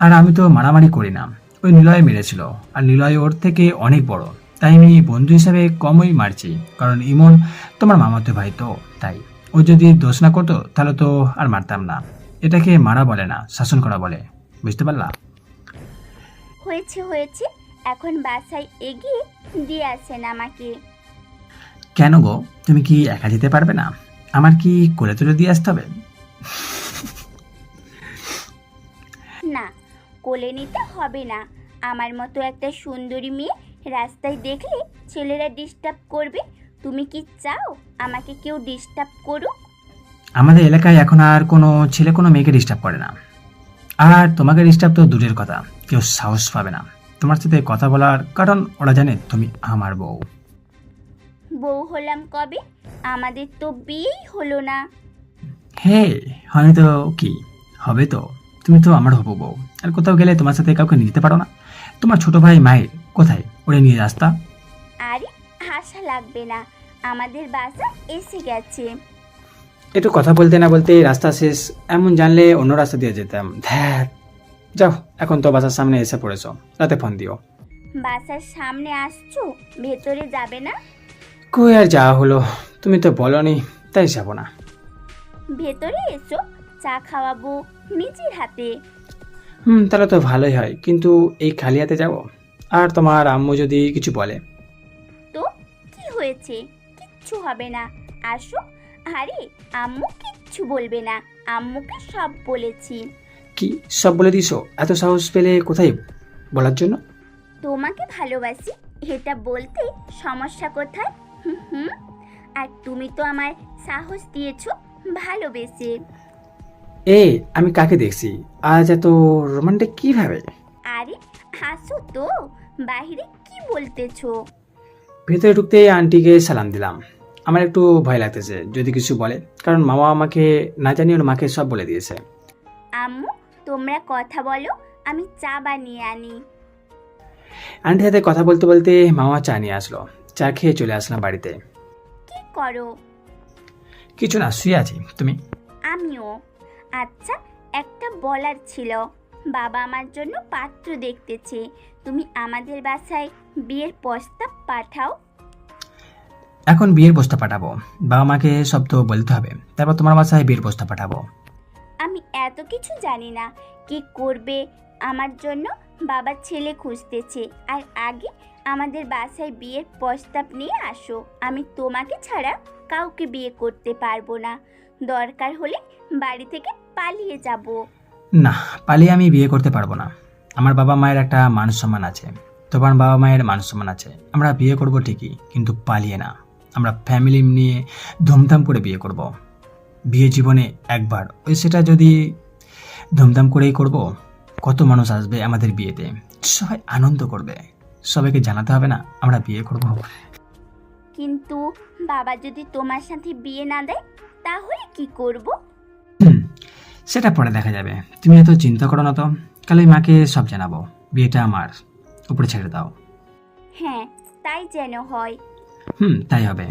আর আমি তো মারামারি করি না, ওই নিলয় মেরেছিল, আর নিলয় ওর থেকে অনেক বড়, তাই আমি বন্ধু হিসাবে কমই মারছি। কারণ ইমন তোমার মামাতো ভাই তো, তাই। ও যদি দোষ না করতো তাহলে তো আর মারতাম না। এটাকে মারা বলে না, শাসন করা বলে, বুঝতে পারলা? হয়েছে হয়েছে, এখন বাসায় এগিয়ে দিয়ে আসেন আমাকে। কেন গো, তুমি কি একা যেতে পারবে না? আমার কি কোলে তুলে দিয়ে আসতে হবে? না, কোলে নিতে হবে না। আমার মতো একটা সুন্দরী মেয়ে রাস্তায় দেখলে ছেলেরা ডিস্টার্ব করবে। তুমি কি চাও আমাকে কেউ ডিস্টার্ব করুক? আমাদের এলাকায় এখন আর কোনো ছেলে কোনো মেয়েকে ডিস্টার্ব করে না। আর তোমাকে ডিস্টার্ব তো দূরের কথা, কেউ সাহস পাবে না তোমার সাথে কথা বলার, কারণ ওরা জানে তুমি আমার বউ। বউ হলাম কবে? আমাদের তো বিয়েই হলো না। হে, হয়নি তো কি হবে? তো তুমি তো আমার হবু বউ। আর কোথাও গেলে তোমার সাথে কাউকে নিয়ে যেতে পারো না? তোমার ছোট ভাই মায়ের কোথায়, ওরে নিয়ে রাস্তা। আরে হাসা লাগবে না, আমাদের বাসা এসে গেছে। একটু কথা বলতে না বলতে রাস্তা শেষ, এমন জানলে অন্য রাস্তা দিয়ে যেতাম। ধ্যাত, যাও, এখন তো বাসার সামনে এসে পড়েছো, রাতে ফোন দিও। বাসার সামনে আসছো, ভেতরে যাবে না? কই আর যাওয়া হলো, তুমি তো বলনি, তাই যাবো না। ভেতরে এসো, চা খাওয়াবো নিজের হাতে। তাহলে তো ভালোই হয়, কিন্তু এই খালি হাতে যাবো? আর তোমার আম্মু যদি কিছু বলে? তো কি হয়েছে, কিচ্ছু হবে না, আসো। আরে আম্মু কিচ্ছু বলবে না, আম্মুকে সব বলেছি। কি সব বলে দিছো? এত সাহস পেলে কোথায় বলার জন্য? তোমাকে ভালোবাসি এটা বলতে সমস্যা কোথায়? হুম। আর তুমি তো আমার সাহস দিয়েছো ভালোবেসে। আমি কাকে দেখছি আজ এত রোমান্টিক কিভাবে? আরে হাসো তো, বাইরে কি বলতেছো? ভেতরে ঢুকতে আন্টিকে সালাম দিলাম। আমার একটু ভয় লাগতেছে যদি কিছু বলে, কারণ মামা আমাকে না জানিয়ে ওর মাকে সব বলে দিয়েছে। আম্মু তোমরা কথা বলো, আমি চা বানিয়ে আনি। আন্টির সাথে কথা বলতে বলতে মামা চা নিয়ে আসলো। চা খেয়ে চলে আসলাম বাড়িতে। কি করো? কিছু না, শুয়ে আছি। তুমি? আমিও। আচ্ছা, একটা বলার ছিল, বাবা আমার জন্য পাত্র দেখতেছে, তুমি আমাদের বাসায় বিয়ের প্রস্তাব পাঠাও। এখন বিয়ের প্রস্তাব পাঠাবো? বাবা মাকে সব তো বলতে হবে, তারপর তোমার বাসায় বিয়ের প্রস্তাব পাঠাবো। আমি এত কিছু জানি না, কি করবে আমার জন্য? বাবা ছেলে খুঁজতেছে, আর আগে আমাদের বাসায় বিয়ের প্রস্তাব নিয়ে আসো। আমি তোমাকে ছাড়া কাউকে বিয়ে করতে পারবো না, দরকার হলে বাড়ি থেকে পালিয়ে যাব। না, পালিয়ে আমি বিয়ে করতে পারবো না। আমার বাবা মায়ের একটা মান সম্মান আছে, তোমার বাবা মায়ের মান সম্মান আছে। আমরা বিয়ে করব ঠিকই, কিন্তু পালিয়ে না। আমরা ফ্যামিলি নিয়ে ধুমধাম করে বিয়ে করব। বিয়ে জীবনে একবার, ওই সেটা যদি ধুমধাম করেই করব। কত মানুষ আসবে আমাদের বিয়েতে, সবাই আনন্দ করবে, সবাইকে জানাতে হবে না আমরা বিয়ে করব। কিন্তু বাবা যদি তোমার সাথে বিয়ে না দেয় তাহলে কি করব? সেটা পরে দেখা যাবে, তুমি এত চিন্তা করো না তো। কাল ওই মাকে সব জানাবো, বিয়েটা আমার উপরে ছেড়ে দাও। হ্যাঁ, তাই যেন হয়। তাই হবে।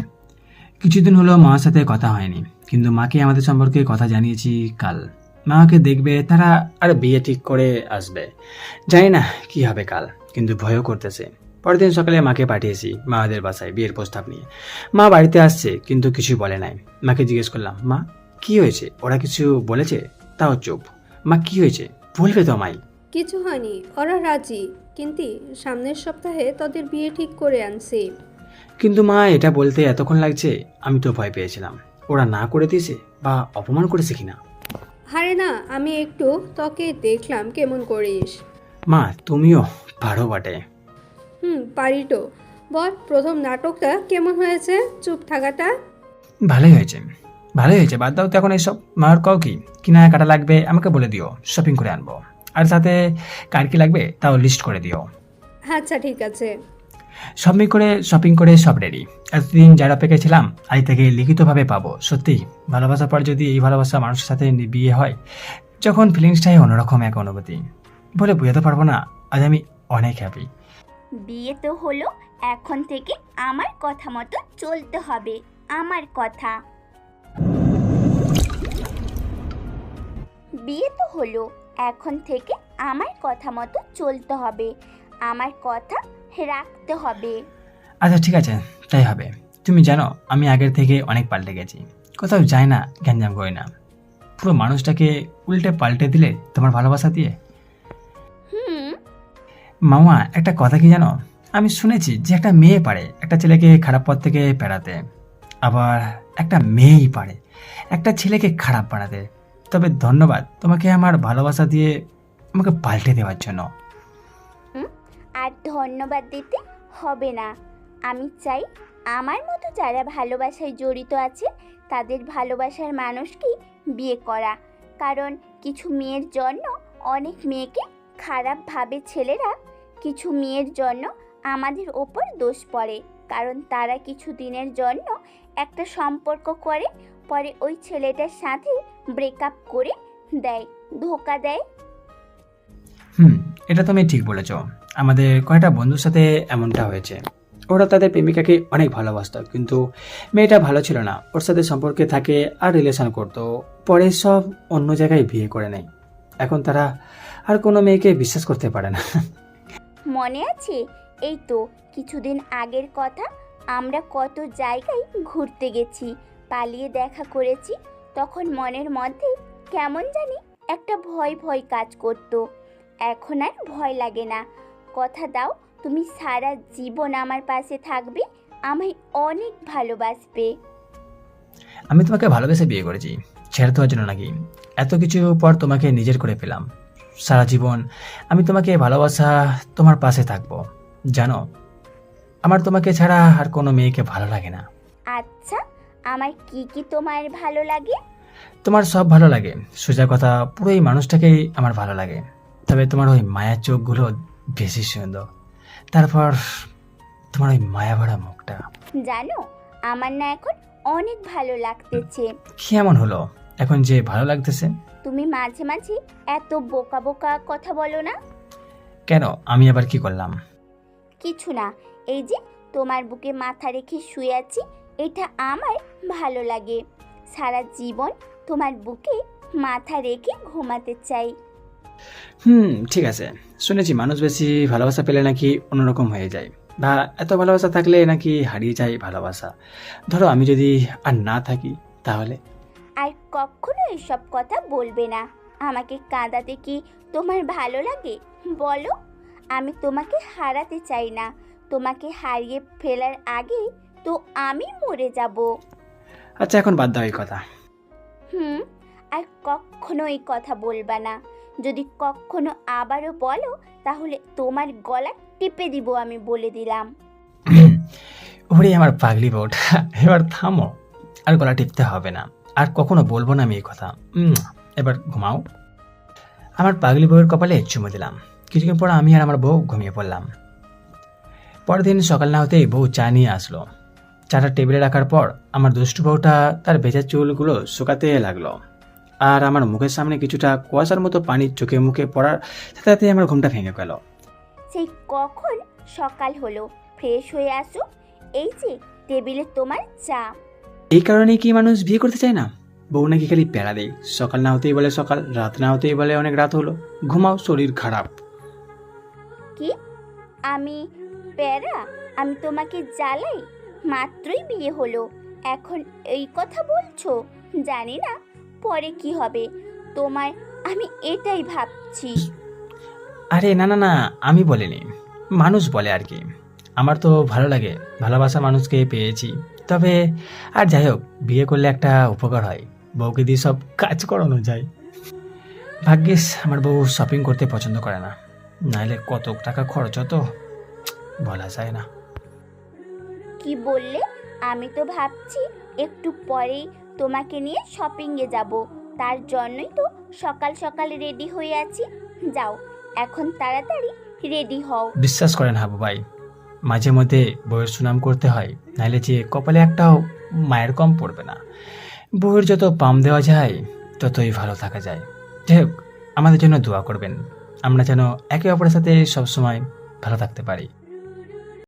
কিছুদিন হলো মার সাথে কথা হয়নি, কিন্তু মাকে আমাদের সম্পর্কে কথা জানিয়েছি কাল। মাকে দেখবে, তারা আর বিয়ে ঠিক করে আসবে। জানি না কি হবে কাল, কিন্তু ভয়ও করতেছে। পরের দিন সকালে মাকে পাঠিয়েছি মাদের বাসায় বিয়ের প্রস্তাব নিয়ে। মা বাড়িতে আসছে, কিন্তু কিছু বলে নাই। মাকে জিজ্ঞেস করলাম, মা কি হয়েছে? ওরা কিছু বলেছে? তাও চুপ। মা কি হয়েছে বলবে তো আমায়। কিছু হয়নি, ওরা রাজি, কিন্তু সামনের সপ্তাহে তোদের বিয়ে ঠিক করে আনছি। কিন্তু মা, এটা বলতে এতক্ষণ লাগছে, আমি তো ভয় পেয়েছিলাম ওরা না করে দিয়েছে বা অপমান করেছে কিনা। হারে না, আমি একটু তোকে দেখলাম কেমন করিস। মা, তুমিও পারো বটে। পারি তো। বল, প্রথম নাটকটা কেমন হয়েছে? চুপ থাকাটা। ভালোই হয়েছে, ভালোই হয়েছে, বাদ দাও তো এখন এইসব। মার কও কি কিনা কাটা লাগবে আমাকে বলে দিও, শপিং করে আনবো। আর সাথে কার কি লাগবে তাও লিস্ট করে দিও। আচ্ছা ঠিক আছে। শপিং করে সব রেডি। এতদিন যারা অপেক্ষায় ছিলাম আজ থেকে লিখিতভাবে পাবো। সত্যি ভালোবাসার পর যদি এই ভালোবাসা মানুষের সাথে বিয়ে হয়, যখন ফিলিংসটাই অন্যরকম এক অনুভূতি, বলে বুঝাতে পারবো না। আজ আমি অনেক হ্যাপি। বিয়ে তো হলো, এখন থেকে আমার কথা মতো চলতে হবে। আমার কথা। বিয়ে তো হলো, এখন থেকে আমার কথা মতো চলতে হবে। আমার কথা রাখতে হবে। আচ্ছা ঠিক আছে, তাই হবে। তুমি জানো আমি আগের থেকে অনেক পাল্টে গেছি। কোথাও যাই না, গ্যাঞ্জাম করি না। পুরো মানুষটাকে উল্টে পাল্টে দিলে তোমার ভালোবাসা দিয়ে। মামা, একটা কথা কি জানো, আমি শুনেছি যে একটা মেয়ে পারে একটা ছেলেকে খারাপ পথ থেকে পেরাতে, আবার একটা মেয়েই পারে একটা ছেলেকে খারাপ বানাতে। তবে ধন্যবাদ তোমাকে আমার ভালোবাসা দিয়ে আমাকে পাল্টে দেওয়ার জন্য। আর ধন্যবাদ দিতে হবে না। আমি চাই আমার মতো যারা ভালোবাসায় জড়িত আছে তাদের ভালোবাসার মানুষকেই বিয়ে করা। কারণ কিছু মেয়ের জন্য অনেক মেয়েকে খারাপ ভাবে ছেলেরা। কিছু মেয়ের জন্য আমাদের ওপর দোষ পড়ে, কারণ তারা কিছু দিনের জন্য একটা সম্পর্ক করে, পরে ওই ছেলেটার সাথে ব্রেকআপ করে দেয়, ধোকা দেয়। এটা তুমি ঠিক বলেছ। আমাদের কয়েকটা বন্ধুর সাথে এমনটা হয়েছে। ওরা তাদের প্রেমিকাকে অনেক ভালোবাসত, কিন্তু মেয়েটা ভালো ছিল না। ওর সাথে সম্পর্কে থাকে আর রিলেশন করতো, পরে সব অন্য জায়গায় বিয়ে করে নেয়। এখন তারা আর কোনো মেয়েকে বিশ্বাস করতে পারে না। মনে আছে? এই তো কিছুদিন আগের কথা, আমরা কত জায়গায় ঘুরতে গেছি, পালিয়ে দেখা করেছি। তখন মনের মধ্যে কেমন জানি একটা ভয় ভয় কাজ করতো। এখন আর ভয় লাগে না। কথা দাও তুমি সারা জীবন আমার পাশে থাকবে, আমায় অনেক ভালোবাসবে। আমি তোমাকে ভালোবেসে বিয়ে করেছি, ছেড়ে দেওয়ার জন্য নাকি? এত কিছু পর তোমাকে নিজের করে পেলাম। সারা জীবন আমি তোমাকে ভালোবাসা, তোমার পাশে থাকবো। জানো, আমার তোমাকে ছাড়া আর কোনো মেয়েকে ভালো লাগে না। আচ্ছা, আমার কি কি তোমার ভালো লাগে? তোমার সব ভালো লাগে, সোজা কথা, পুরো এই মানুষটাকেই আমার ভালো লাগে। তবে তোমার ওই মায়ার চোখগুলো বেশি সুন্দর। তারপর তোমার ওই মায়া ভরা মুখটা। জানো, আমার না এখন অনেক ভালো লাগতেছে। কেমন হলো এখন যে ভালো লাগতেছে? তুমি মাঝে মাঝে এত বোকা বোকা কথা বলো না। কেন, আমি আবার কি করলাম? কিছু না, এই যে তোমার বুকে মাথা রেখে শুয়ে আছি, এটা আমার ভালো লাগে। সারা জীবন তোমার বুকে মাথা রেখে ঘুমাতে চাই। ঠিক আছে। শুনেছি মানুষ বেশি ভালোবাসা পেলে নাকি অন্যরকম হয়ে যায়, বা এত ভালোবাসা থাকলে নাকি হারিয়ে যায় ভালোবাসা। ধরো আমি যদি আর না থাকি তাহলে? আর কখনো এসব কথা বলবে না। আমাকে কাঁদাতে কি তোমার ভালো লাগে বলো? আমি তোমাকে হারাতে চাই না। তোমাকে হারিয়ে ফেলার আগে তো আমি মরে যাব। আচ্ছা, এখন বাদ দাও এই কথা। আর কখনো এই কথা বলবা না। যদি কখনো আবারও বলো তাহলে তোমার গলা টিপে দিব, আমি বলে দিলাম। ওরে আমার পাগলি বউটা, এবার থামো। আর গলা টিপতে হবে না, আর কখনো বলবো না আমি এই কথা। এবার ঘুমাও। আমার পাগলি বউয়ের কপালে চুমু দিলাম। কিছুক্ষণ পর আমি আর আমার বউ ঘুমিয়ে পড়লাম। পরের দিন সকাল না হতেই বউ চা নিয়ে আসলো। চাটা টেবিলে রাখার পর আমার দুষ্টু বউটা তার ভেজা চুলগুলো শুকাতে লাগলো, আর আমার মুখের সামনে কিছুটা কুয়াশার মতো পানি চোখে মুখে পড়ার সাথে সাথে আমার ঘুমটা ভেঙে গেল। সেই কখন সকাল হলো, ফ্রেশ হয়ে আসো। এই যে টেবিলে তোমার চা। এই কারণে কি মানুষ বিয়ে করতে চায় না? বউ নাকি খালি প্যারা দেয়, সকাল না হতেই বলে সকাল, রাত না হতেই বলে অনেক রাত হলো, ঘুমাও, শরীর খারাপ। কি আমি প্যারা? আমি তোমাকে জ্বালাই? মাত্রই বিয়ে হলো, এখন এই কথা বলছো? জানি না পরে কি হবে তোমার, আমি এটাই ভাবছি। আরে না না না, আমি বলিনি, মানুষ বলে আর কি। আমার তো ভালো লাগে, ভালোবাসা মানুষকে পেয়েছি। তবে আর যাই হোক, বিয়ে করলে একটা উপকার হয়, বউকে দিয়ে সব কাজ করানো যায়। ভাগ্যিস আমার বউ শপিং করতে পছন্দ করে না, নাহলে কত টাকা খরচ হতো বলা যায় না। কি বললে? আমি তো ভাবছি একটু পরেই তোমাকে নিয়ে শপিংয়ে যাব, তার জন্যই তো সকাল সকাল রেডি হয়ে আছি। যাও এখন তাড়াতাড়ি রেডি হও। বিশ্বাস করেন হাবু ভাই, মাঝে মধ্যে বউয়ের সুনাম করতে হয়, নাহলে যে কপালে একটাও মায়ের কম পড়বে না। বউয়ের যত পাম দেওয়া যায় ততই ভালো থাকা যায়। যাই হোক, আমাদের জন্য দোয়া করবেন, আমরা যেন একে অপরের সাথে সবসময় ভালো থাকতে পারি।